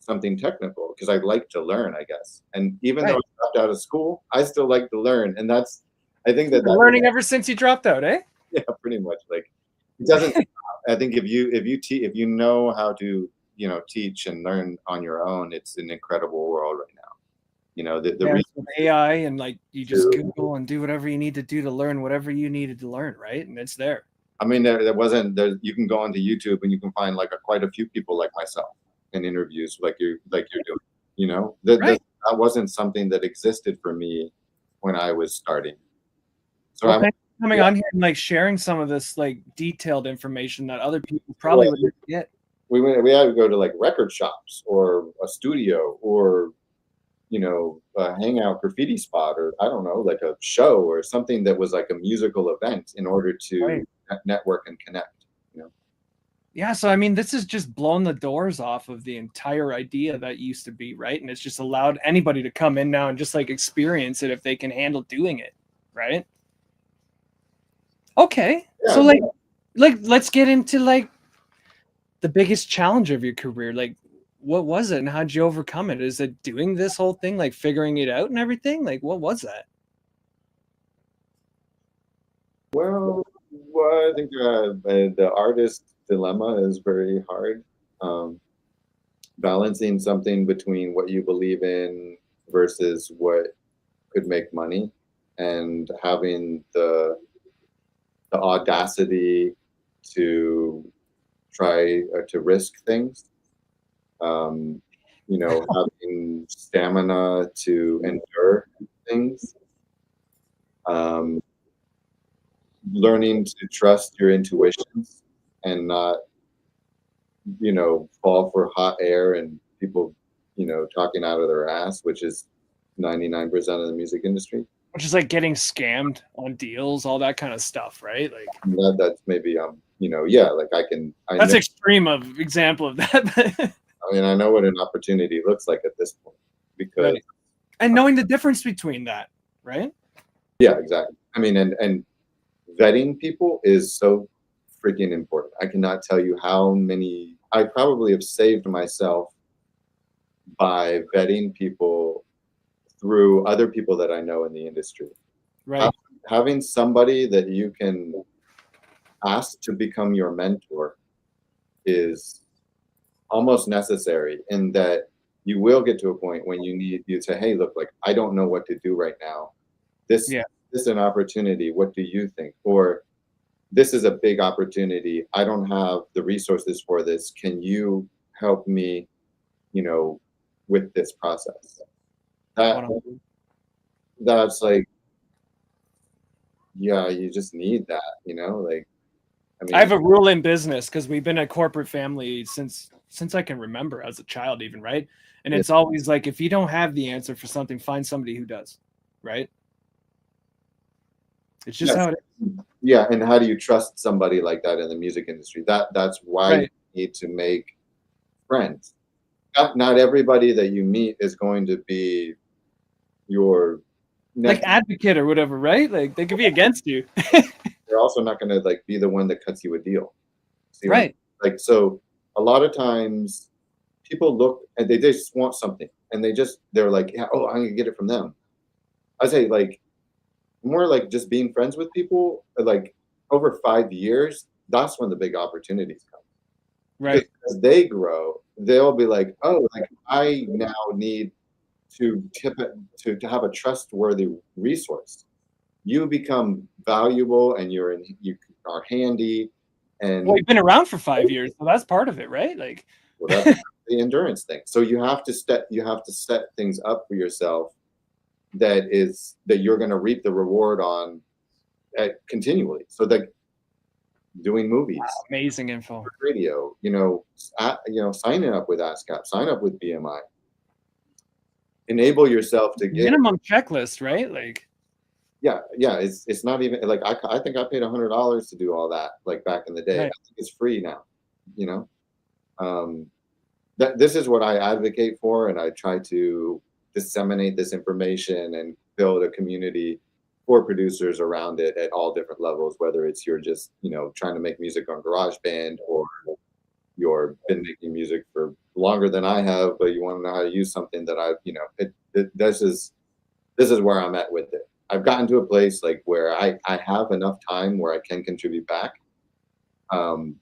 something technical because I like to learn, I guess. And even though Right. I dropped out of school, I still like to learn. And that's, I think You've that been learning ever since you dropped out, eh? yeah, pretty much like it doesn't. I think if you know how to, you know, teach and learn on your own, it's an incredible world right now. You know, the Yeah, reason with AI and like you just to, Google and do whatever you need to do to learn whatever you needed to learn, right? And it's there. I mean, there wasn't there. You can go onto YouTube and you can find like quite a few people like myself in interviews, like you're doing. You know, Right. that wasn't something that existed for me when I was starting. So Well, I, thanks for coming on here and like sharing some of this like detailed information that other people probably like, would never get. we had to go to like record shops or a studio or, you know, a hangout graffiti spot, or I don't know, like a show or something that was like a musical event in order to Right. network and connect. You know. Yeah, so I mean, this has just blown the doors off of the entire idea that used to be, right? And it's just allowed anybody to come in now and just like experience it if they can handle doing it, right? Okay. So Yeah, like let's get into like the biggest challenge of your career. Like what was it and how'd you overcome it? Is it doing this whole thing, like figuring it out and everything? Like what was that? well, I think the artist dilemma is very hard. Um, balancing something between what you believe in versus what could make money, and having the audacity to try to risk things. Um, having stamina to endure things. Um, learning to trust your intuitions and not, fall for hot air and people, talking out of their ass, which is 99% of the music industry. Which is like getting scammed on deals, all that kind of stuff, right? Like That's maybe yeah, like I that's know. extreme of example of that. I mean, I know what an opportunity looks like at this point because Right. And knowing the difference between that, right? yeah, exactly. I mean, and vetting people is so freaking important. I cannot tell you how many I probably have saved myself by vetting people through other people that I know in the industry. Right. Having somebody that you can ask to become your mentor is almost necessary, in that you will get to a point when you say, hey, look, like I don't know what to do right now. This Yeah. this is an opportunity. What do you think? Or this is a big opportunity. I don't have the resources for this. Can you help me, you know, with this process? That that's like, yeah, you just need that, like, I I mean, have a rule in business because we've been a corporate family since I can remember as a child, even, right? And yeah, it's always like if you don't have the answer for something, find somebody who does, right? It's just yes, how it is. yeah. And how do you trust somebody like that in the music industry? That's why you Right. need to make friends. Not everybody that you meet is going to be your Like next. advocate or whatever, right? Like they could be against you. They're also not going to like be the one that cuts you a deal. See what I'm Right. like? So a lot of times people look and they just want something, and they're like, yeah, oh, I'm gonna get it from them. I say like more like just being friends with people, like over 5 years, that's when the big opportunities come. Because Right. as they grow, they'll be like, oh, like I now need to tip it to have a trustworthy resource. You become valuable, and you are handy, Well, and you've been around for 5 years, so that's part of it, right? Like well, that's the endurance thing. So you have to set things up for yourself that you're going to reap the reward on continually. So that doing movies, amazing info. radio, signing up with ASCAP, sign up with BMI, enable yourself to get. Minimum checklist, right? Like Yeah. It's not even like I think I paid $100 to do all that, like back in the day. I right. think it's free now. You know, um, that this is what I advocate for, and I try to disseminate this information and build a community for producers around it at all different levels. Whether it's you're just trying to make music on GarageBand, or you're been making music for longer than I have, but you want to know how to use something that this is where I'm at with it. I've gotten to a place like where I have enough time where I can contribute back.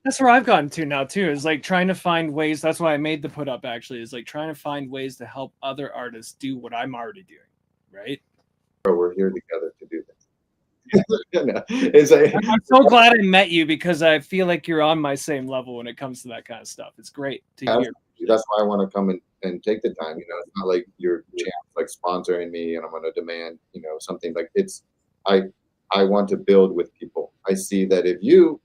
That's where I've gotten to now too, is like trying to find ways. That's why I made the put up actually, is like trying to find ways to help other artists do what I'm already doing. Right. But we're here together to do this. Yeah. It's like, I'm so glad I met you because I feel like you're on my same level when it comes to that kind of stuff. It's great to hear. that's why I want to come and take the time. It's not like your chance like sponsoring me and I'm going to demand something. Like I I want to build with people. I see that if you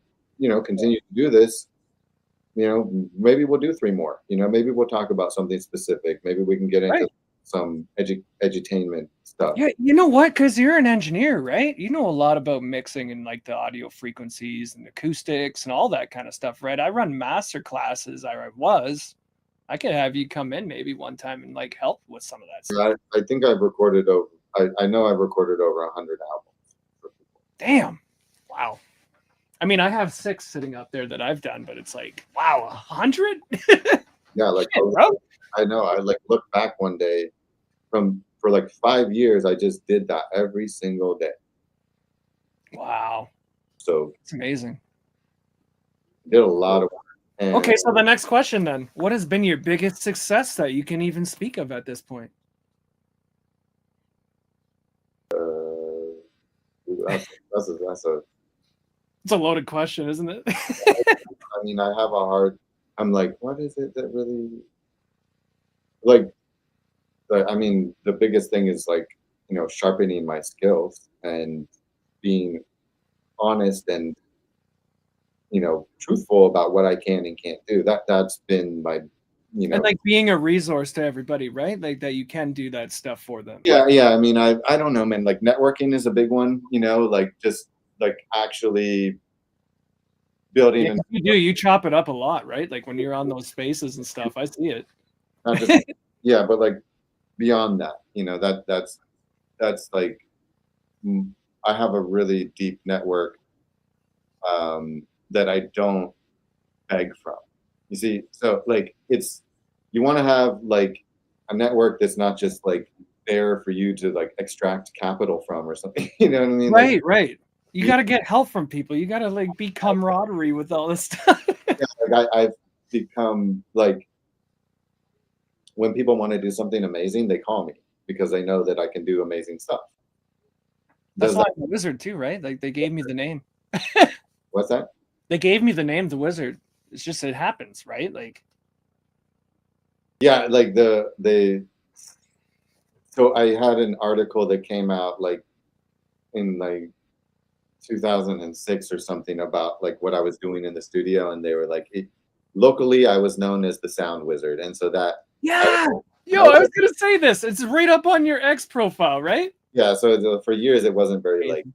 continue to do this, maybe we'll do three more. Maybe we'll talk about something specific. Maybe we can get into Right. some edutainment stuff. Yeah, you know what? Because you're an engineer, right? You know a lot about mixing and like the audio frequencies and acoustics and all that kind of stuff, right? I run master classes. I could have you come in maybe one time and like help with some of that stuff. I think I've recorded over. I know I've recorded over 100 albums for people. Damn. Wow. I mean, I have 6 sitting up there that I've done, but it's like, wow, 100? Yeah, like Shit, bro. I know. I like look back one day for like 5 years. I just did that every single day. Wow. So It's amazing. did a lot of work, And Okay, so the next question then. What has been your biggest success that you can even speak of at this point? that's a It's a loaded question, isn't it? I mean, I have a hard. I'm like, what is it that really like? I mean, the biggest thing is like, sharpening my skills and being honest and truthful about what I can and can't do. That's been my, And like being a resource to everybody, right? Like that you can do that stuff for them. yeah. I mean, I don't know, man. Like networking is a big one. Like just like actually building Yeah, and you do. You chop it up a lot, right? Like when you're on those spaces and stuff. I see it. not just yeah, but like beyond that, that's like mm, I have a really deep network that I don't beg from. You see, so like you want to have like a network that's not just like there for you to like extract capital from or something. You know what I mean? Like Right, right. You got to get help from people. You got to like be camaraderie with all this stuff. yeah, I've become like when people want to do something amazing, they call me because they know that I can do amazing stuff. That's Does why that I'm the wizard too, right? Like they gave me the name. what's that? They gave me the name, the wizard. It's just it happens, right? Like Yeah, like the so I had an article that came out like in like 2006 or something about like what I was doing in the studio, and they were like, locally, I was known as the sound wizard, and so that yeah. Yo, I I was gonna say this. It's right up on your X profile, right? yeah. So for years, it wasn't very like Amazing.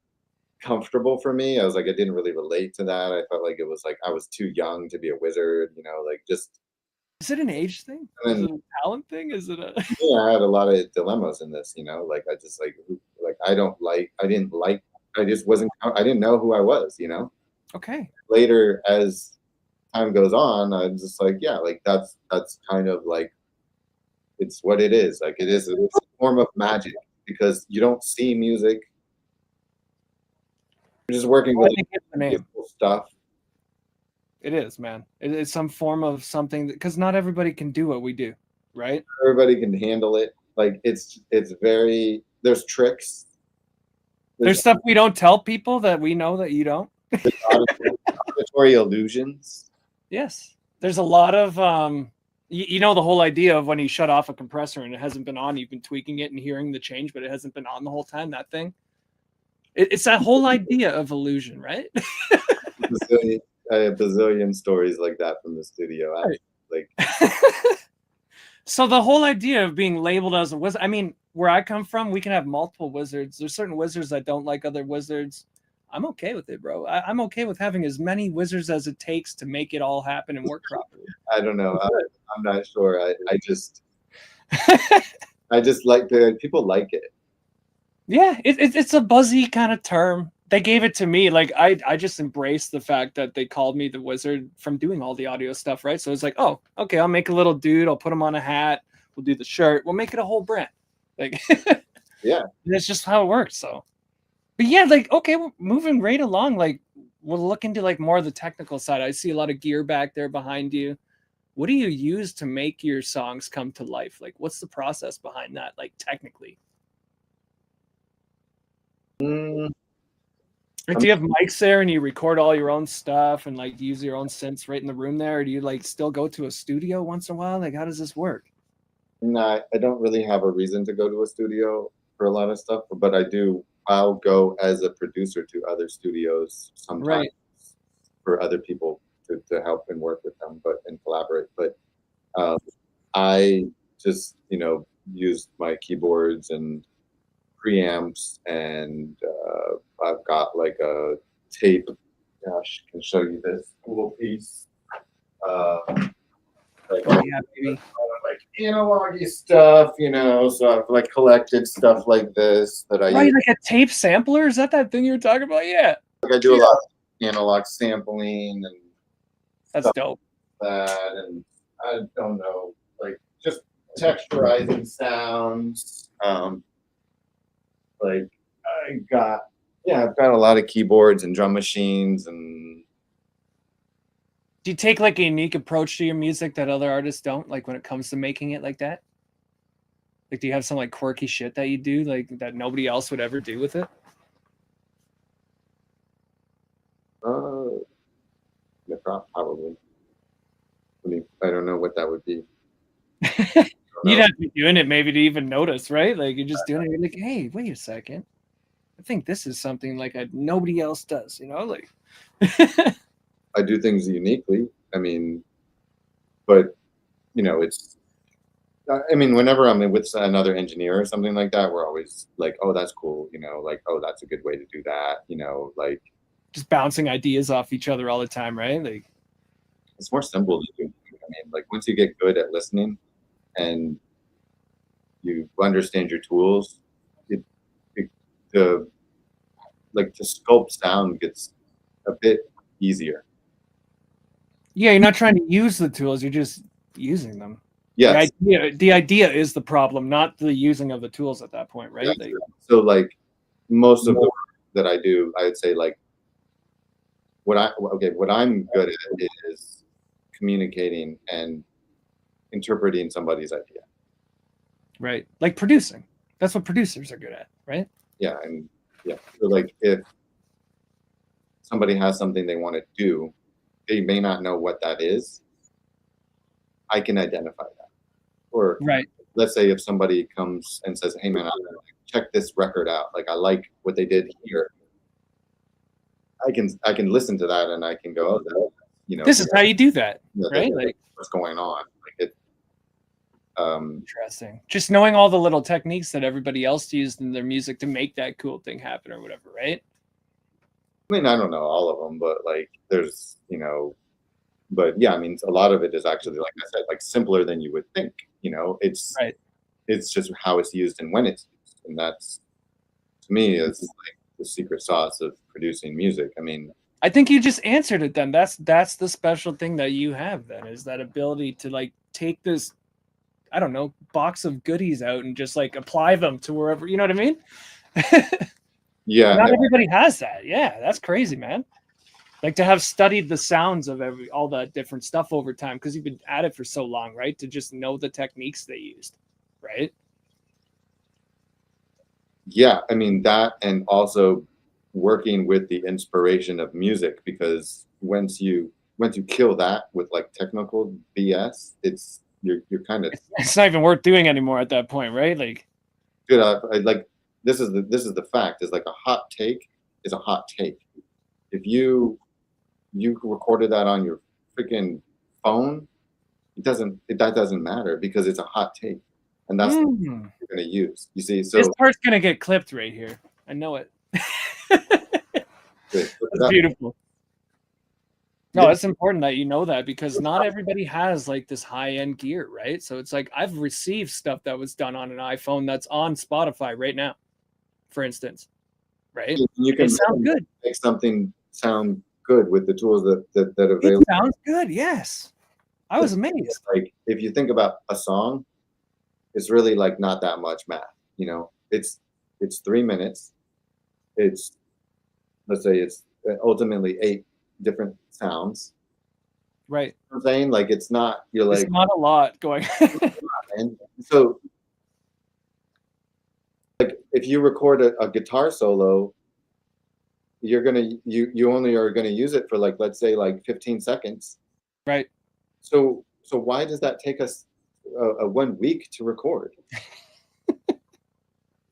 comfortable for me. I was like, I didn't really relate to that. I felt like it was like I was too young to be a wizard, like just. Is it an age thing? Is And it a talent thing? Is it a yeah, I had a lot of dilemmas in this, like I just like I didn't like, I just wasn't, I didn't know who I was. okay? Later, as time goes on, I'm just like, yeah, like that's kind of like it's what it is. Like it's a form of magic because you don't see music. You're just working Why with they give the name? beautiful stuff. It is, man. It's some form of something because not everybody can do what we do, right? Everybody can handle it. Like it's very there's tricks. There's There's stuff we don't tell people that we know that you don't. auditory illusions. Yes. There's a lot of you know the whole idea of when you shut off a compressor and it hasn't been on, you've been tweaking it and hearing the change, but it hasn't been on the whole time. That thing. It's that whole idea of illusion, right? I have bazillion stories like that from the studio. Right. Like So the whole idea of being labeled as a wizard, I mean, where I come from, we can have multiple wizards. There's certain wizards that don't like other wizards. I'm okay with it, bro. I'm okay with having as many wizards as it takes to make it all happen and work properly. I don't know. I'm not sure. I just like people like it. Yeah, it's a buzzy kind of term. They gave it to me. Like I just embraced the fact that they called me the wizard from doing all the audio stuff, right? So it's like, oh, okay, I'll make a little dude, I'll put him on a hat, we'll do the shirt, we'll make it a whole brand. Like Yeah. that's just how it works. So but yeah, like okay, we're moving right along. Like we'll look into like more of the technical side. I see a lot of gear back there behind you. What do you use to make your songs come to life? Like what's the process behind that, like technically? Mm, Like, do you have mics there and you record all your own stuff and like use your own synths right in the room there? Or do you like still go to a studio once in a while? Like, how does this work? no, I don't really have a reason to go to a studio for a lot of stuff, but I do. I'll go as a producer to other studios sometimes Right. for other people to help and work with them, and collaborate. But um, I just used my keyboards and preamps, and I've got like a tape. Gosh, I can show you this cool piece. Like Oh yeah, baby. like analog stuff, So I've like collected stuff like this that I Right, use. like a tape sampler. Is that thing you were talking about? Yeah. Like I do a lot of analog sampling and That's stuff dope. like that, and I don't know, like just texturizing sounds. Like I've got a lot of keyboards and drum machines and. Do you take like a unique approach to your music that other artists don't, like when it comes to making it like that? Like, do you have some like quirky shit that you do, like that nobody else would ever do with it? Uh, yeah, probably. I mean, I don't know what that would be. You'd have to be doing it maybe to even notice, right? Like you're just doing it, you're like, hey, wait a second. I think this is something like nobody else does, you know? Like I do things uniquely. I mean, but you know, it's. I mean, whenever I'm with another engineer or something like that, we're always like, "Oh, that's cool," you know, like, "Oh, that's a good way to do that," you know, like. just bouncing ideas off each other all the time, right? Like It's more simple to do. I mean, like once you get good at listening and you understand your tools, it, it the like to sculpt sound gets a bit easier. yeah, you're not trying to use the tools, you're just using them. Yes. The idea is the problem, not the using of the tools at that point, right? Like, So like most of the work that I do, I would say like what I'm good at is communicating and interpreting somebody's idea. right. Like producing. That's what producers are good at, right? Yeah, and yeah. So like if somebody has something they want to do, they may not know what that is. I can identify that. Or Right. let's say if somebody comes and says, "Hey man, check this record out. Like I like what they did here." I can listen to that and I can go, "Oh, that, you know, This is how you do that, right? that's Like what's going on." Like it. interesting. Just knowing all the little techniques that everybody else used in their music to make that cool thing happen or whatever, right? I mean, I don't know all of them, but like there's, you know, but yeah, I mean, a lot of it is actually, like I said, like simpler than you would think. You know, Right. it's just how it's used and when it's used, and that's to me is like the secret sauce of producing music. I mean, I think you just answered it then. That's the special thing that you have then, is that ability to like take this, I don't know, box of goodies out and just like apply them to wherever, you know what I mean? yeah, Not everybody has that. Yeah, that's crazy, man. Like to have studied the sounds of all that different stuff over time because you've been at it for so long, right? To just know the techniques they used, right? yeah. I mean that, and also working with the inspiration of music, because once you kill that with like technical BS, it's you're kind of It's not even worth doing anymore at that point, right? Like, good. Like this is the fact is like a hot take is a hot take. If you recorded that on your freaking phone, that doesn't matter because it's a hot take, and that's what you're going to use. You see, this so part's gonna get clipped right here. I know it. good. That's beautiful. Yeah, No, it's important that you know that because not everybody has like this high end gear, right? So it's like I've received stuff that was done on an iPhone that's on Spotify right now, for instance, right? you It can sounds good. make something sound good with the tools that It available. sounds good. Yes, I was amazed. Like if you think about a song, it's really like not that much math. You know, it's 3 minutes. It's let's say it's ultimately 8 different sounds. Right. You know what I'm saying, like it's not. You're It's like, not a lot going. and so like if you record a guitar solo, you only are gonna use it for like let's say like 15 seconds. Right. So why does that take us a 1 week to record?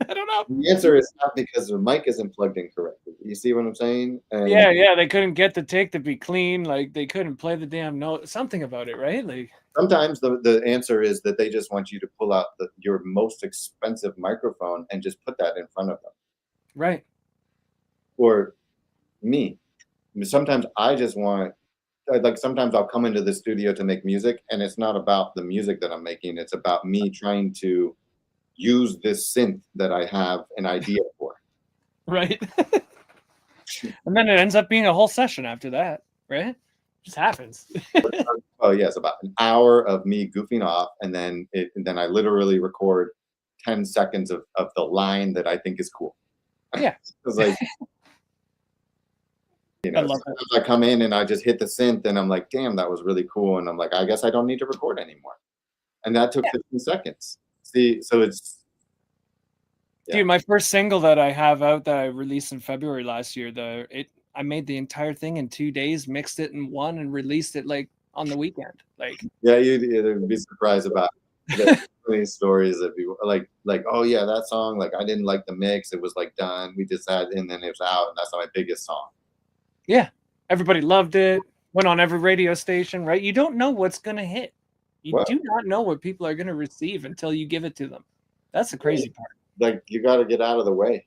I don't know. The answer is not because the mic isn't plugged in correctly. You see what I'm saying? And Yeah, they couldn't get the take to be clean. Like they couldn't play the damn note. Something about it, right? Like sometimes the answer is that they just want you to pull out your most expensive microphone and just put that in front of them. right. Or me. I mean, sometimes I just want like sometimes I'll come into the studio to make music and it's not about the music that I'm making. It's about me trying to use this synth that I have an idea for. Right. And then it ends up being a whole session after that, right? Just happens. Oh yes, about an hour of me goofing off, and then I literally record 10 seconds of the line that I think is cool. Yeah. It's like I love it. Sometimes I come in and I just hit the synth and I'm like, damn, that was really cool. And I'm like, I guess I don't need to record anymore. And that took Yeah. 15 seconds. See, so it's, yeah. Dude, my first single that I have out that I released in February last year, I made the entire thing in 2 days, mixed it in one, and released it like on the weekend. Like, Yeah, you'd be surprised about the many stories that people like, oh yeah, that song, like I didn't like the mix. It was like done. We just had, and then it was out, and that's my biggest song. yeah, everybody loved it. Went on every radio station, right? You don't know what's gonna hit. You Well, do not know what people are gonna receive until you give it to them. That's the crazy part. like you got to get out of the way,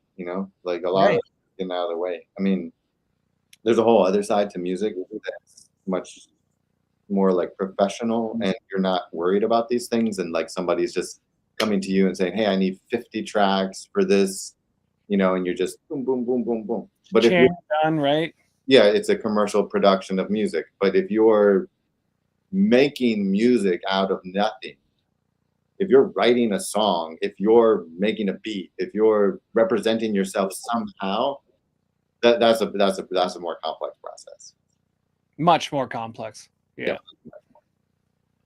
like a lot of Right. getting out of the way. I mean, there's a whole other side to music that's much more like professional, and you're not worried about these things, and like somebody's just coming to you and saying, hey, I need 50 tracks for this, and you're just boom, boom, boom, boom, boom. But if you're, Chan done, right? yeah, it's a commercial production of music. But if you're making music out of nothing, if you're writing a song, if you're making a beat, if you're representing yourself somehow, that's a more complex process. Much more complex. Yeah. Yeah.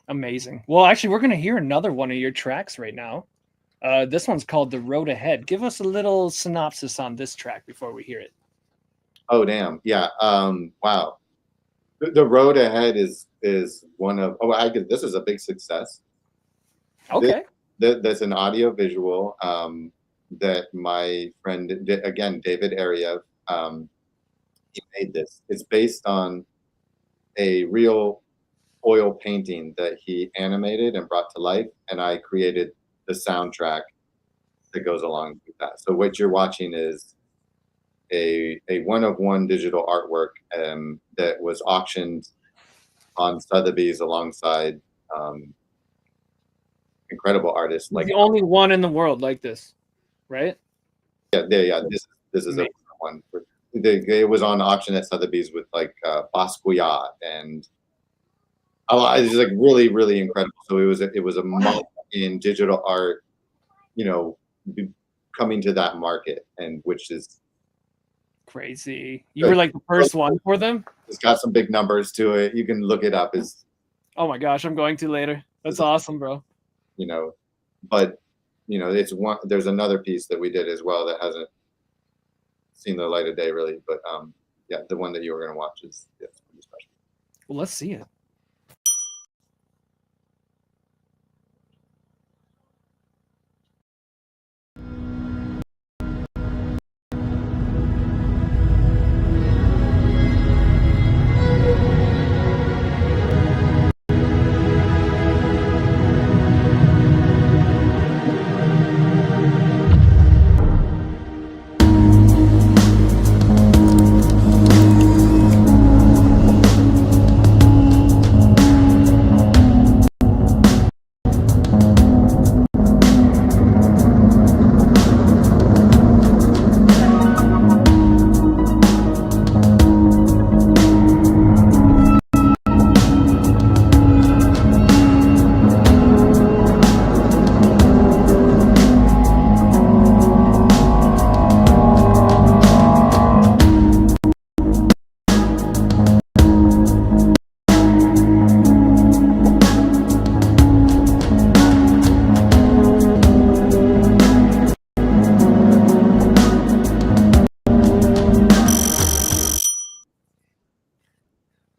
Amazing. Well, actually, we're gonna hear another one of your tracks right now. This one's called "The Road Ahead." Give us a little synopsis on this track before we hear it. Oh damn. Yeah. Wow. The road ahead is one of, this is a big success. This, Okay. that's an audio visual that my friend again, David Ariev, he made this. It's based on a real oil painting that he animated and brought to life, and I created the soundtrack that goes along with that. So what you're watching is a one of one digital artwork that was auctioned on Sotheby's alongside um, incredible artists like, The only one in the world like this, right? yeah, this is a Amazing. one. It was on auction at Sotheby's with like Basquiat and a lot. It's like really really incredible. So it was a month in digital art, you know, coming to that market, and which is Crazy. You were good. like the first one for them? It's got some big numbers to it. You can look it up. Is Oh my gosh, I'm going to later. That's awesome, bro. you know, but it's one. There's another piece that we did as well that hasn't seen the light of day really, but yeah, the one that you were gonna watch is pretty special. Well, let's see it.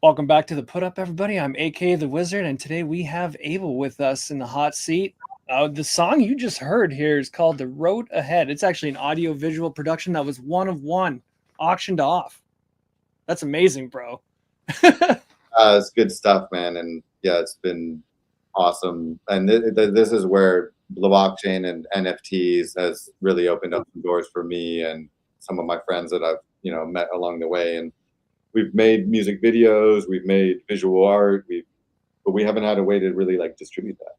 Welcome back to the Put Up, everybody. I'm A.K.A. the Wizard, and today we have Abel with us in the hot seat. The song you just heard here is called "The Road Ahead." It's actually an audio-visual production that was one of one, auctioned off. That's amazing, bro. It's good stuff, man, and yeah, it's been awesome. And this is where blockchain and NFTs has really opened up some doors for me and some of my friends that I've met along the way. And we've made music videos, we've made visual art, but we haven't had a way to really like distribute that.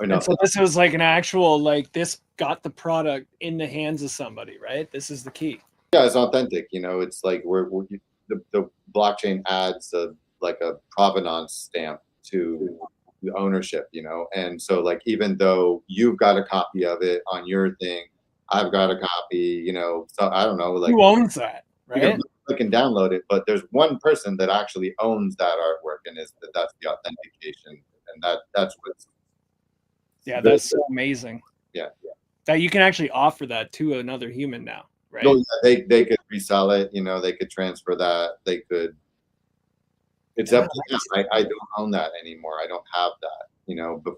And so this was like an actual, like, this got the product in the hands of somebody, right? This is the key. Yeah, it's authentic. It's like the blockchain adds like a provenance stamp to the ownership. And so like even though you've got a copy of it on your thing, I've got a copy. So I don't know, like Who owns that? You can right? click and download it, but there's one person that actually owns that artwork, and that's the authentication, and that's what's Yeah, very that's so amazing yeah. that you can actually offer that to another human now, Oh, right? yeah, they could resell it, you know, they could transfer that, they could. It's Yeah, up to them. I don't own that anymore. I don't have that, you know, but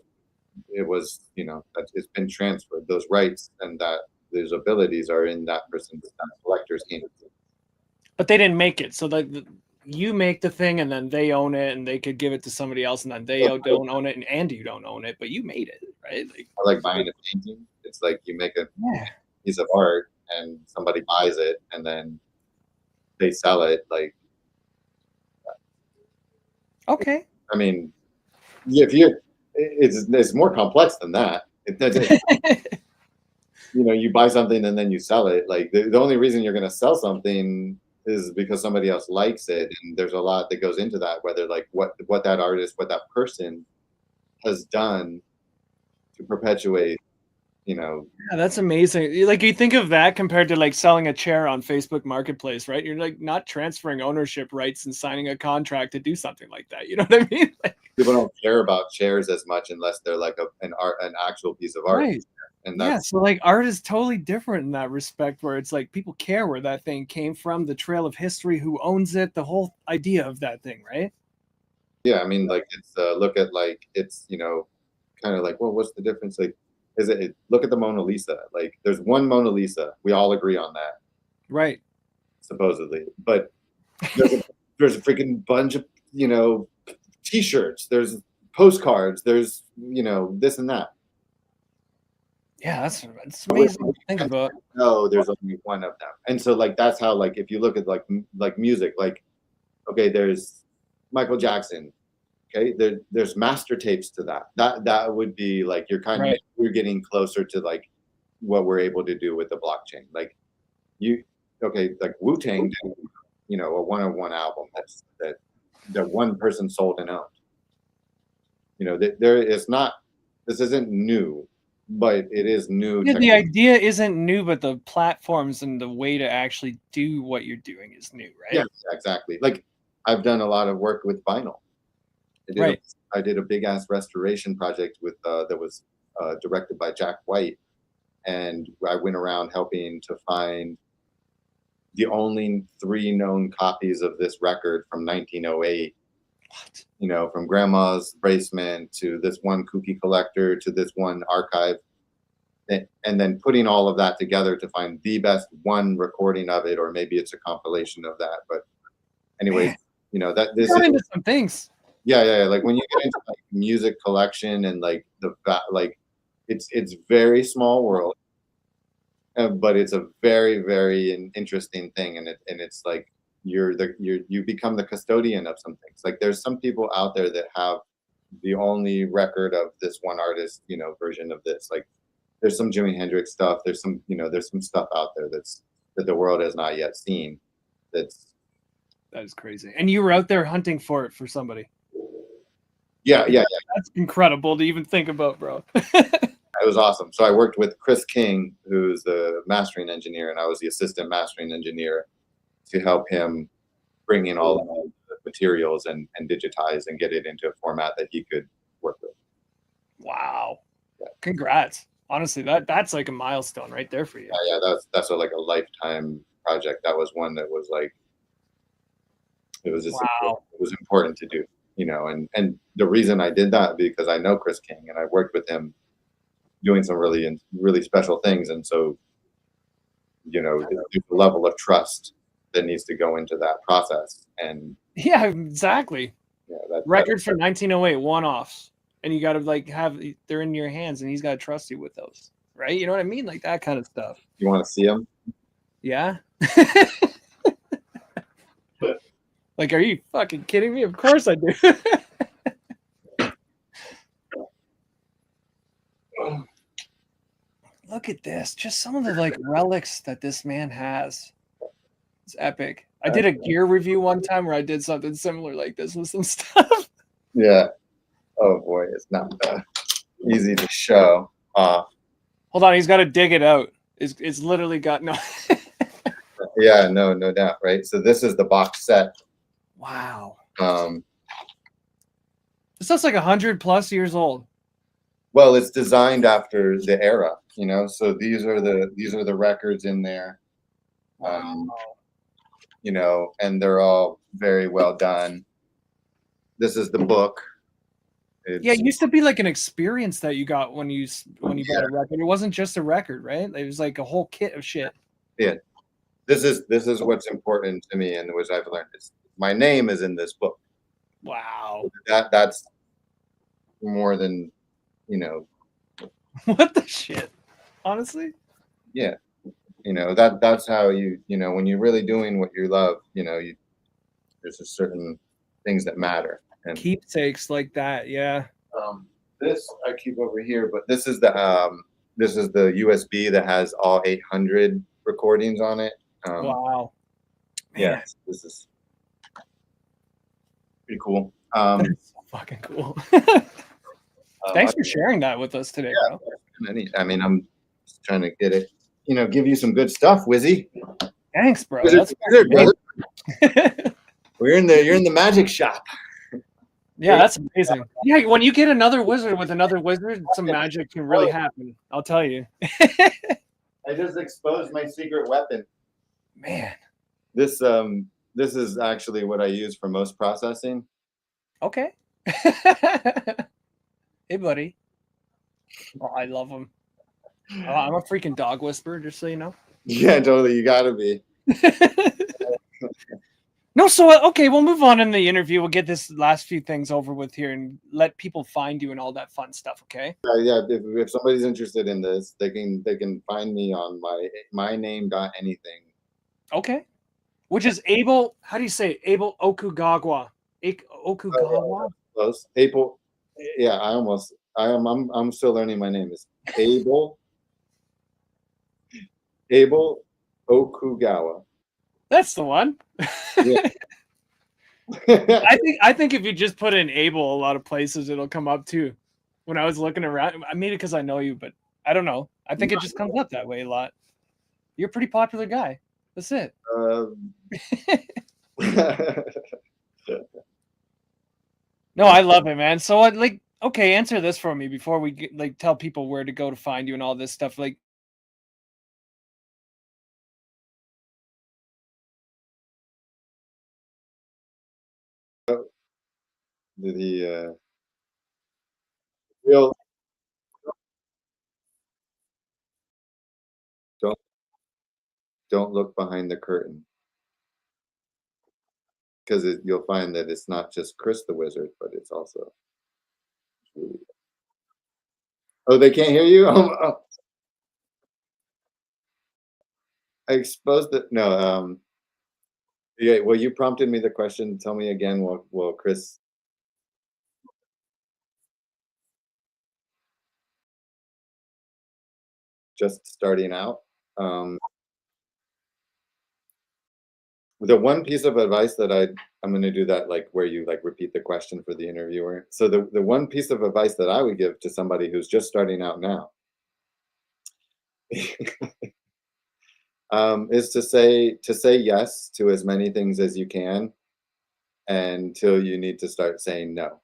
it was, you know, that it's been transferred. Those rights and that those abilities are in that person's collector's hands. but they didn't make it. So like you make the thing and then they own it and they could give it to somebody else and then they don't own it and you don't own it, but you made it, right? Like, I like buying a painting. It's like you make a yeah. piece of art and somebody buys it and then they sell it. Like, Okay. I mean, if you, it's more complex than that. You know, you buy something and then you sell it. Like the only reason you're going to sell something is because somebody else likes it, and there's a lot that goes into that. Whether like what that artist, what that person has done to perpetuate, you know. Yeah, that's amazing. Like you think of that compared to like selling a chair on Facebook Marketplace, right? You're like not transferring ownership rights and signing a contract to do something like that. You know what I mean? Like, People don't care about chairs as much unless they're like an actual piece of art, right. and Yeah, that's so like art is totally different in that respect where it's like people care where that thing came from, the trail of history, who owns it, the whole idea of that thing, right? yeah. I mean, like it's look at like it's you know kind of like well, what's the difference? Like, is look at the Mona Lisa? Like, there's one Mona Lisa. We all agree on that, Right. supposedly, but there's a, there's a freaking bunch of you know T-shirts. There's postcards. There's you know this and that. Yeah, that's amazing to think about. No, there's only one of them, and so like that's how like if you look at like music, like okay, there's Michael Jackson. Okay, there's master tapes to that. That would be like Right. you're getting closer to like what we're able to do with the blockchain. Like you okay, like Wu Tang, you know, a one-on-one album that one person sold and owned. You know, there is not. This isn't new, but it is new. Yeah, the idea isn't new, but the platforms and the way to actually do what you're doing is new, Yeah, right? exactly. Like I've done a lot of work with vinyl. Right. I did a big ass restoration project with that was directed by Jack White, and I went around helping to find the only three known copies of this record from 1908. What? You know, from grandma's basement to this one kooky collector to this one archive, and then putting all of that together to find the best one recording of it, or maybe it's a compilation of that. But anyways, Man, you know that you this got is into some things. yeah. Like when you get into like music collection and like like it's very small world, but it's a very interesting thing, and it's like you become the custodian of some things. Like there's some people out there that have the only record of this one artist, you know, version of this. Like there's some Jimi Hendrix stuff. There's some you know there's some stuff out there that the world has not yet seen. That's That is crazy. And you were out there hunting for it for somebody. yeah. That's incredible to even think about, bro. It was awesome. So I worked with Chris King, who's the mastering engineer, and I was the assistant mastering engineer to help him bring in all of the materials and digitize and get it into a format that he could work with. Wow. Yeah, Congrats. Honestly, that's like a milestone right there for you. yeah, that's like a lifetime project. That was one that was like it was just Wow. it was important to do, you know. And the reason I did that because I know Chris King and I worked with him doing some really special things, and so you know there's a level of trust that needs to go into that process. And Yeah, exactly. yeah, Records from 1908, one-offs. And you got to like they're in your hands and he's got to trust you with those. Right? You know what I mean? Like that kind of stuff. you want to see him. Yeah. Like, are you fucking kidding me? Of course I do. Look at this. Just some of the like relics that this man has. It's epic. I did a gear review one time where I did something similar like this with some stuff. Yeah. Oh boy, it's not easy to show off. Hold on, he's got to dig it out. It's literally got no. Yeah, no doubt, right? So this is the box set. Wow. Um, This looks like 100+ years old. well, it's designed after the era, you know. So these are the records in there, Wow. you know, and they're all very well done. This is the book. Yeah, It's it used to be like an experience that you got when you bought yeah, a record. It wasn't just a record, right? It was like a whole kit of shit. yeah. This is what's important to me, and which I've learned is my name is in this book. Wow. That's more than you know. What the shit? Honestly? Yeah, you know that's how you know when you're really doing what you love. You know, there's a certain things that matter. And Keepsakes like that, yeah. this I keep over here, but this is the USB that has all 800 recordings on it. Wow. Yeah, Man, this is pretty cool. that's so fucking cool. I, Thanks for sharing that with us today, bro. I mean, I'm just trying to get it, you know, give you some good stuff, Wizzy. Thanks, bro. Wizard, That's wizard, brother. amazing. You're in the magic shop. Yeah, that's amazing. Yeah, when you get another wizard with another wizard, some magic can really happen. I'll tell you. I just exposed my secret weapon. Man. This is actually what I use for most processing. Okay. Hey, buddy. Oh, I love him. I'm a freaking dog whisperer, just so you know. Yeah, totally. You gotta be. No, so okay, we'll move on in the interview. We'll get this last few things over with here and let people find you and all that fun stuff. Okay. Yeah. If somebody's interested in this, they can find me on my name dot anything. Okay. Which is Abel. How do you say it? Abel Okugawa? Okugawa. Close. Abel. Yeah, I almost. I'm still learning my name. It's Abel Okugawa. That's the one. Yeah. I think if you just put in Abel a lot of places, it'll come up too. When I was looking around, maybe because I know you, but I don't know. I think it just comes up that way a lot. You're a pretty popular guy. That's it. No, I love it, man. So, okay, answer this for me before we tell people where to go to find you and all this stuff. Like, Did he real don't don't look behind the curtain because you'll find that it's not just Chris the Wizard, but it's also oh, they can't hear you. I exposed it. No. Yeah. Well, you prompted me the question. Tell me again. Well, Chris. Just starting out. Um, the one piece of advice that I'm going to do that like where you like repeat the question for the interviewer. So the one piece of advice that I would give to somebody who's just starting out now is to say yes to as many things as you can until you need to start saying no,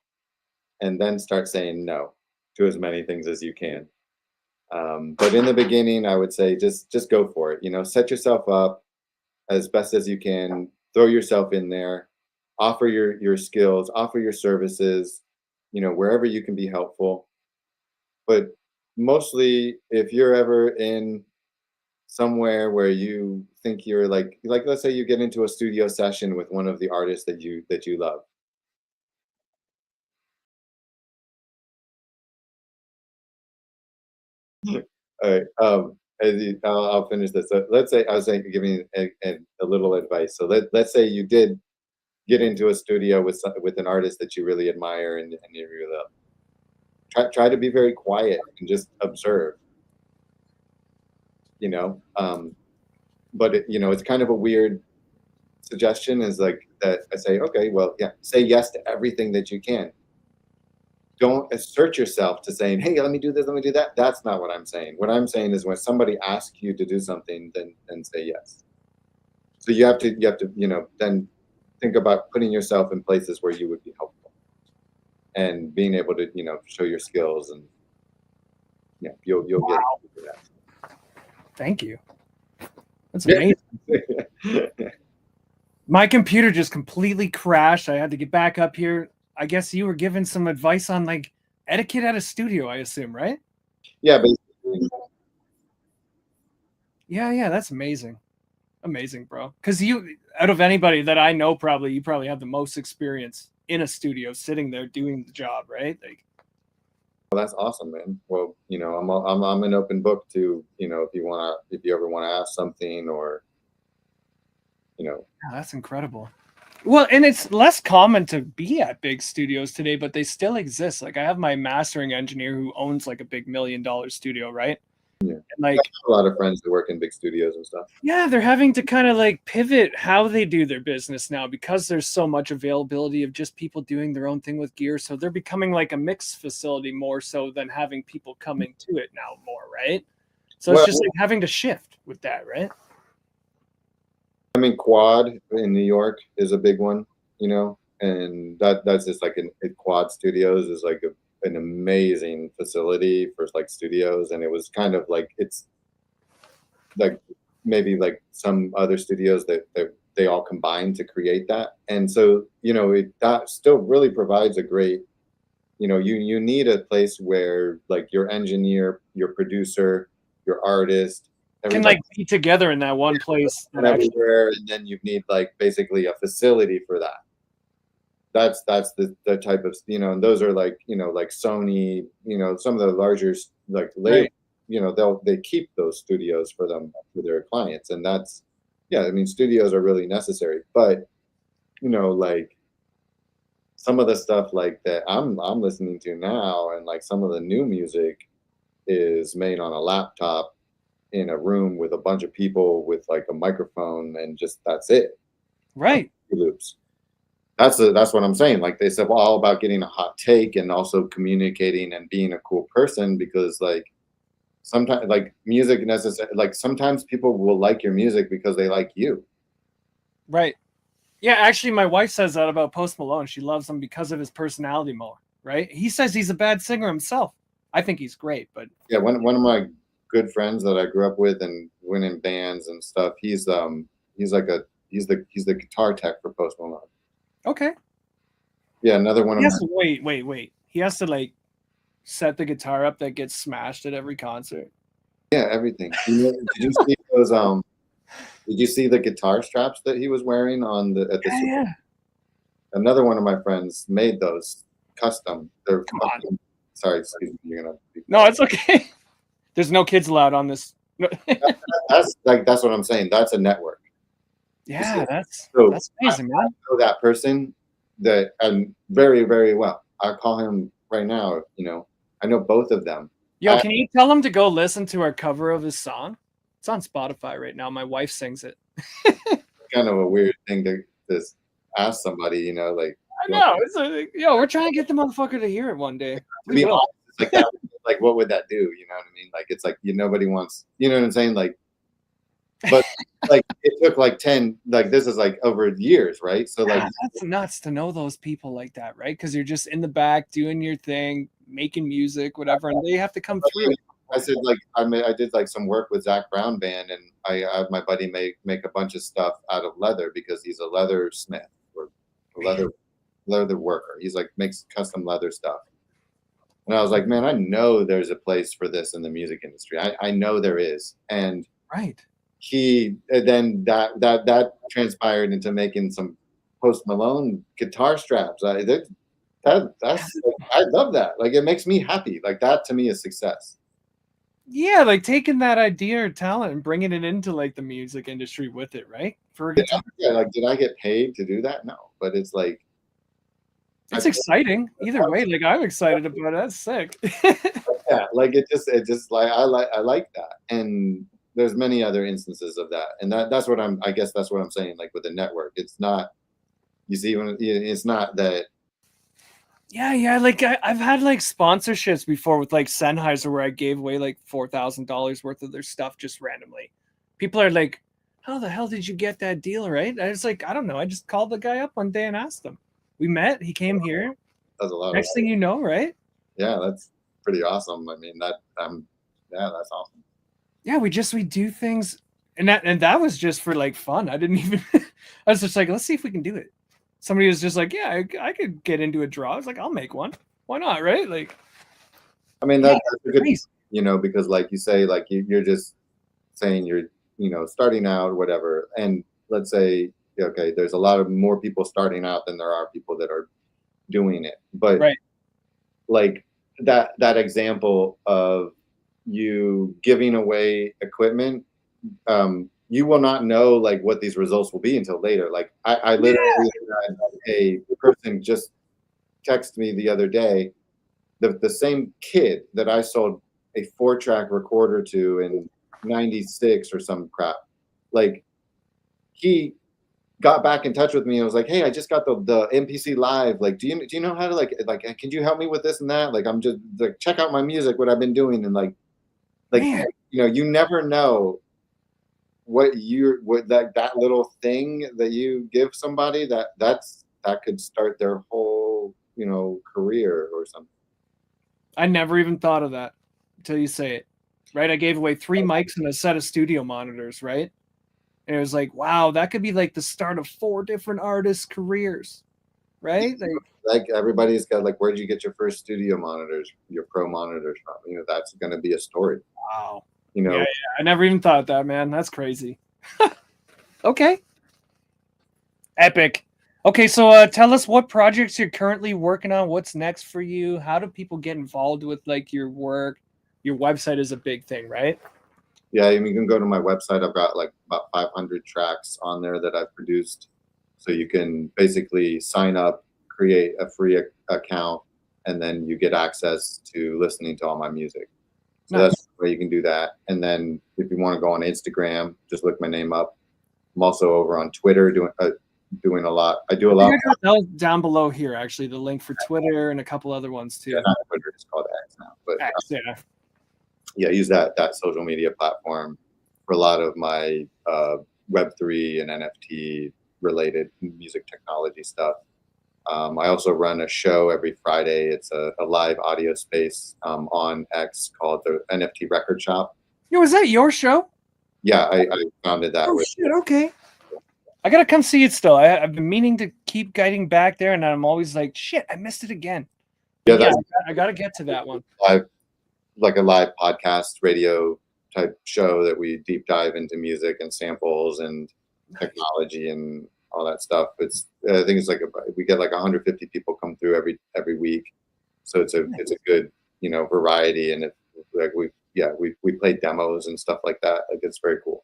and then start saying no to as many things as you can. But in the beginning, I would say just go for it. You know, set yourself up as best as you can. Throw yourself in there. Offer your skills. Offer your services. You know, wherever you can be helpful. But mostly, if you're ever in somewhere where you think you're like let's say you get into a studio session with one of the artists that you love. All right. I'll finish this. So let's say I was saying, giving a little advice. So let's say you did get into a studio with an artist that you really admire and you really love. Try to be very quiet and just observe. You know, but it's kind of a weird suggestion. Is like that I say, okay, well, yeah, say yes to everything that you can. Don't assert yourself to saying, hey, let me do this, let me do that. That's not what I'm saying. What I'm saying is when somebody asks you to do something, then say yes. So you have to then think about putting yourself in places where you would be helpful and being able to show your skills, and you'll get that. Thank you. That's amazing. My computer just completely crashed. I had to get back up here. I guess you were giving some advice on like etiquette at a studio, I assume, right? Yeah, basically. Yeah, that's amazing. Amazing, bro. Because you, out of anybody that I know, you probably have the most experience in a studio, sitting there doing the job, right? Like, Well, that's awesome, man. Well, I'm an open book to if you ever want to ask something, or yeah, that's incredible. Well, and it's less common to be at big studios today, but they still exist. Like I have my mastering engineer who owns like a big $1 million studio, right? yeah, And like, I have a lot of friends that work in big studios and stuff. yeah, they're having to kind of like pivot how they do their business now because there's so much availability of just people doing their own thing with gear. So they're becoming like a mixed facility more so than having people coming to it now more, right? So it's Well, just like having to shift with that, right? I mean, Quad in New York is a big one, and that's just like Quad Studios is like an amazing facility for like studios, and it was kind of like it's like maybe like some other studios that they all combined to create that, and so that still really provides a great, you need a place where like your engineer, your producer, your artist, Can everybody like be together in that one place that and actually, everywhere, and then you need like basically a facility for that. That's the type of, and those are like like Sony, some of the larger like labels, right? they keep those studios for their clients, and that's, yeah, I mean, studios are really necessary, but like some of the stuff like that I'm listening to now, and like some of the new music is made on a laptop in a room with a bunch of people with like a microphone, and just that's it. Right. Loops. That's what I'm saying. Like they said, well, all about getting a hot take and also communicating and being a cool person, because like sometimes like music necessary, like sometimes people will like your music because they like you. Right. Yeah, actually, my wife says that about Post Malone. She loves him because of his personality more, right? He says he's a bad singer himself. I think he's great, but Yeah, one of my good friends that I grew up with and went in bands and stuff, he's like he's the guitar tech for Post Malone. okay. Yeah, another one He of has my, to wait. He has to like set the guitar up that gets smashed at every concert. yeah, everything. Did you see those did you see the guitar straps that he was wearing on the at the Yeah, yeah. Another one of my friends made those custom. They're Come on. fucking, sorry, excuse me, you're gonna be No, it's okay. There's no kids allowed on this. that's what I'm saying. That's a network. Yeah, So that's I amazing, man. know that person that very, very well. I call him right now, I know both of them. Yo, can you tell him to go listen to our cover of his song? It's on Spotify right now. My wife sings it. Kind of a weird thing to ask somebody, like, I know. It's yo, we're trying to get the motherfucker to hear it one day. to We be will. honest, it's like that, like what would that do? You know what I mean? Like it's like nobody wants, you know what I'm saying? Like, but like it took like 10, like this is like over years, right? So like, Yeah, that's nuts to know those people like that, right? Because you're just in the back doing your thing, making music, whatever, and they have to come through. I said like I did like some work with Zach Brown band, and I had my buddy make a bunch of stuff out of leather because he's a leather smith, or a leather worker. He's like makes custom leather stuff. And I was like, man, I know there's a place for this in the music industry. I know there is. And Right. then that transpired into making some Post Malone guitar straps. That's I love that. Like it makes me happy. Like that to me is success. Yeah, like taking that idea or talent and bringing it into like the music industry with it, right? For a guitar. Yeah, like did I get paid to do that? No, but it's like It's exciting either way. Like I'm excited about it. That's sick. yeah, like it just like I like that. And there's many other instances of that. And that's what I guess that's what I'm saying, like with the network. It's not, you see, when it's not that. Yeah. Like I've had like sponsorships before with like Sennheiser where I gave away like $4,000 worth of their stuff just randomly. People are like, how the hell did you get that deal, right? I was like, I don't know. I just called the guy up one day and asked him. We met. He came here. That's a lot of Next thing you know, right? yeah, that's pretty awesome. I mean that yeah, that's awesome. Yeah, we do things, and that was just for like fun. I didn't even. I was just like, let's see if we can do it. Somebody was just like, yeah, I could get into a draw. I was like, I'll make one. Why not, right? Like, I mean yeah, that's a good, crazy. you know, because like you say, like you're just saying you're, you know, starting out or whatever, and let's say okay, there's a lot of more people starting out than there are people that are doing it, but Right. like that example of you giving away equipment, you will not know like what these results will be until later. Like I literally had a person just text me the other day, the same kid that I sold a 4-track recorder to in 96 or some crap. Like he got back in touch with me and was like, "Hey, I just got the MPC Live. Like, do you know how to like can you help me with this and that? Like, I'm just like check out my music, what I've been doing." And like Man, you know, you never know what that little thing that you give somebody that could start their whole, you know, career or something. I never even thought of that until you say it. Right. I gave away 3 mics and a set of studio monitors. Right. And it was like, wow, that could be like the start of 4 different artists' careers. Right. Like everybody's got like, where'd you get your first studio monitors, your pro monitors from? You know, that's going to be a story. Wow. You Yeah, know, yeah. I never even thought of that, man. That's crazy. Okay. Epic. Okay, so tell us what projects you're currently working on. What's next for you? How do people get involved with like your work? Your website is a big thing, right? yeah, I mean, you can go to my website. I've got like about 500 tracks on there that I've produced. So you can basically sign up, create a free account, and then you get access to listening to all my music. So Nice. that's where you can do that. And then if you want to go on Instagram, just look my name up. I'm also over on Twitter doing a lot. I do a I think lot. I got those down below here, actually, the link for Twitter and a couple other ones Yeah, too. not Twitter, it's called X now. But X, yeah. yeah, use that social media platform for a lot of my Web3 and NFT related music technology stuff. I also run a show every Friday. It's a live audio space on X called the NFT Record Shop. Yo, is that your show? Yeah, I founded that Oh with. shit, okay. I gotta come see it still. I've been meaning to keep guiding back there, and I'm always like, shit, I missed it again. But Yeah, yeah, that's I gotta get to that one. live, like a live podcast radio type show that we deep dive into music and samples and technology and all that stuff. It's I think it's like we get like 150 people come through every week, so it's a good, you know, variety. And it like we play demos and stuff like that. Like it's very cool.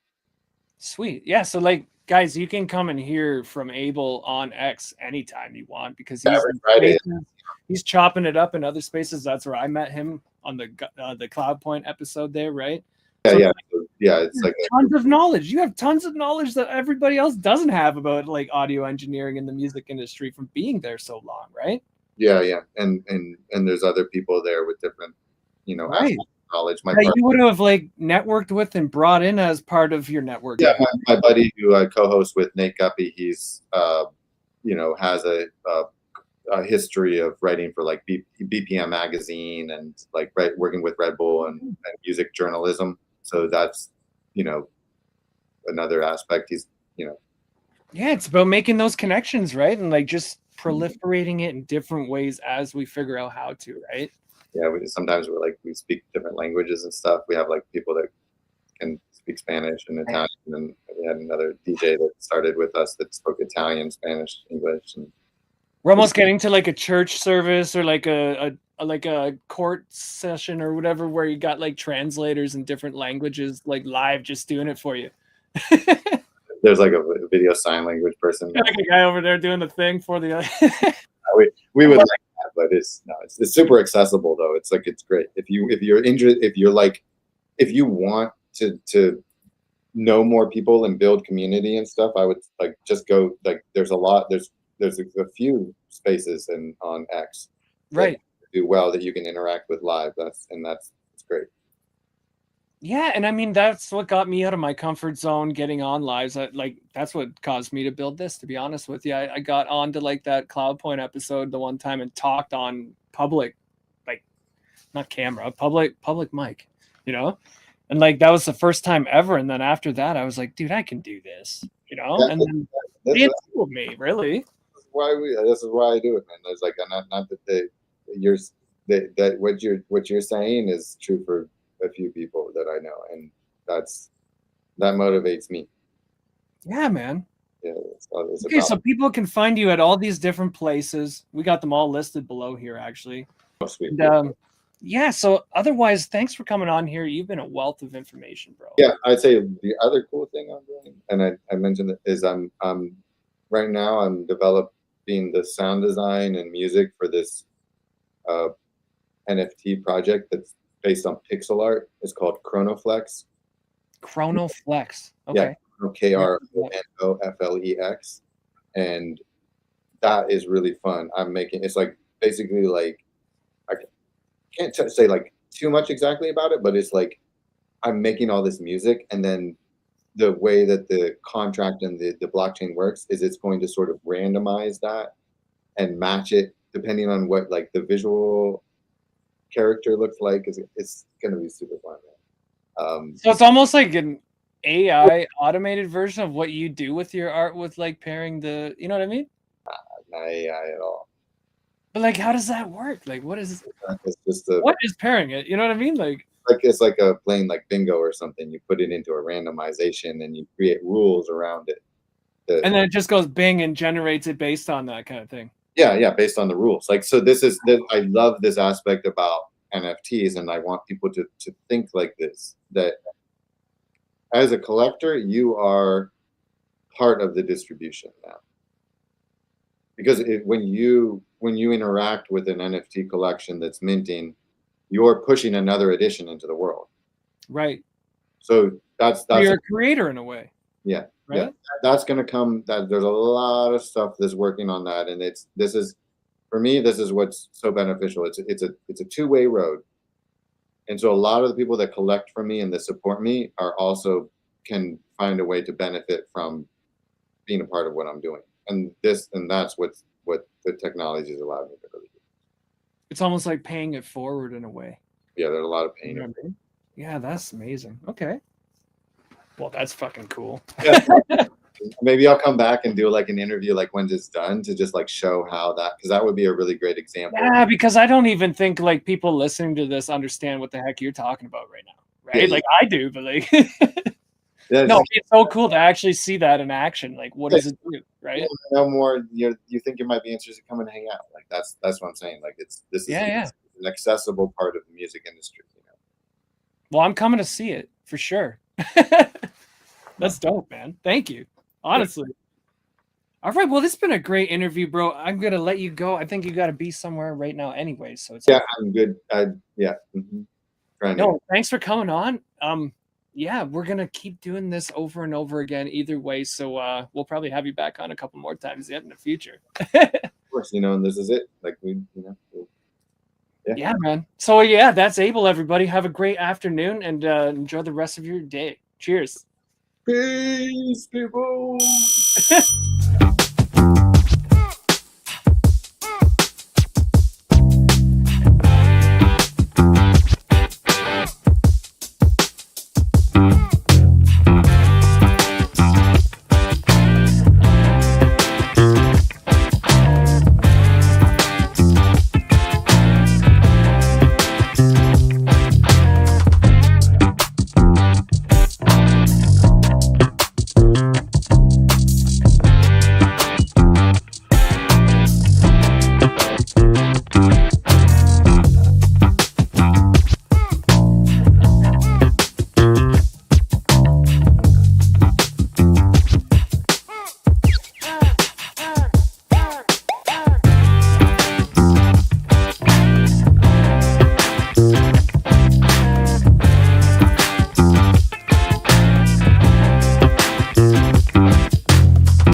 Sweet. Yeah. So, like, guys, you can come and hear from Abel on X anytime you want because Yeah, he's every in Friday. spaces, he's chopping it up in other spaces. That's where I met him on the Cloud Point episode there, right? Yeah, So, yeah, yeah. It's like tons of knowledge. You have tons of knowledge that everybody else doesn't have about like audio engineering in the music industry from being there so long, right? yeah, and there's other people there with different, you know, Right. aspects of knowledge. My That partner, you would have like networked with and brought in as part of your network. yeah, my buddy who I co-host with, Nate Guppy, he's you know, has a history of writing for like BPM magazine and like working with Red Bull and music journalism. So that's, you know, another aspect. He's, you know, Yeah, it's about making those connections, right? And like just proliferating it in different ways as we figure out how to, right? yeah, sometimes we speak different languages and stuff. We have like people that can speak Spanish and Italian, and we had another DJ that started with us that spoke Italian, Spanish, English, and We're almost getting to like a church service or like a court session or whatever where you got like translators in different languages like live just doing it for you. there's like a video sign language person. Like a guy over there doing the thing for the We would like that, but it's super accessible though. It's like it's great if you're interested, if you're like, if you want to know more people and build community and stuff. I would like just go, like there's a few spaces on X that right. do well that you can interact with live. That's great. Yeah, and I mean that's what got me out of my comfort zone getting on lives. Like that's what caused me to build this, to be honest with you. I got onto like that Cloud Point episode the one time and talked on public, like not camera, public mic, you know? And like that was the first time ever. And then after that, I was like, dude, I can do this, you know? Yeah, And then they enabled me, really. this is why I do it, man. There's like not that you're that what you're saying is true for a few people that I know, and that's that motivates me. Yeah, man. Yeah, it's Okay, about so people can find you at all these different places. We got them all listed below here, actually. sweet. And yeah, so otherwise, thanks for coming on here. You've been a wealth of information, bro. Yeah, I'd say the other cool thing I'm doing, and I mentioned it, is I'm right now I'm developing the sound design and music for this uh, NFT project that's based on pixel art. It's called Chronoflex. Chronoflex. Yeah, Okay. Kronoflex, and that is really fun. I'm making it's like basically like I can't say like too much exactly about it, but it's like I'm making all this music, and then the way that the contract and the blockchain works is it's going to sort of randomize that and match it depending on what like the visual character looks like. It's going to be super fun, man. So it's almost like an AI automated version of what you do with your art, with like pairing the, you know what I mean? Not AI at all. But like, how does that work? Like, what is It's just what is pairing it? You know what I mean? Like it's like a playing like bingo or something. You put it into a randomization and you create rules around it. And then it just goes bing and generates it based on that kind of thing. Yeah, based on the rules. Like, so this is I love this aspect about NFTs, and I want people to think like this, that as a collector, you are part of the distribution now. Because when you interact with an NFT collection that's minting, you're pushing another edition into the world. Right. So that's you're a creator in a way. Yeah. Right? Yeah. That's going to come. That there's a lot of stuff that's working on that, and this is for me. This is what's so beneficial. It's a two-way road, and so a lot of the people that collect from me and that support me are also can find a way to benefit from being a part of what I'm doing, and that's what the technology has allowed me to really do. It's almost like paying it forward in a way. Yeah, there's a lot of pain. You know what I mean? Yeah, that's amazing. Okay. Well, that's fucking cool. Yeah. Maybe I'll come back and do like an interview like when it's done to just like show how that, because that would be a really great example. Yeah, because I don't even think like people listening to this understand what the heck you're talking about right now. Right? Yeah, like I do, but like no, it's so cool to actually see that in action. Like what does it do? Right? No more you think you might be interested, come and hang out. Like that's what I'm saying. Like this is an accessible part of the music industry, you know. Well, I'm coming to see it for sure. That's dope, man. Thank you. Honestly. All right. Well, this has been a great interview, bro. I'm gonna let you go. I think you got to be somewhere right now, anyway. So it's I'm good. Yeah. No, thanks for coming on. Yeah, we're gonna keep doing this over and over again, either way. So we'll probably have you back on a couple more times yet in the future. Of course, you know, and this is it. Like yeah, man. So yeah, that's Abel. Everybody, have a great afternoon and enjoy the rest of your day. Cheers. Peace, people.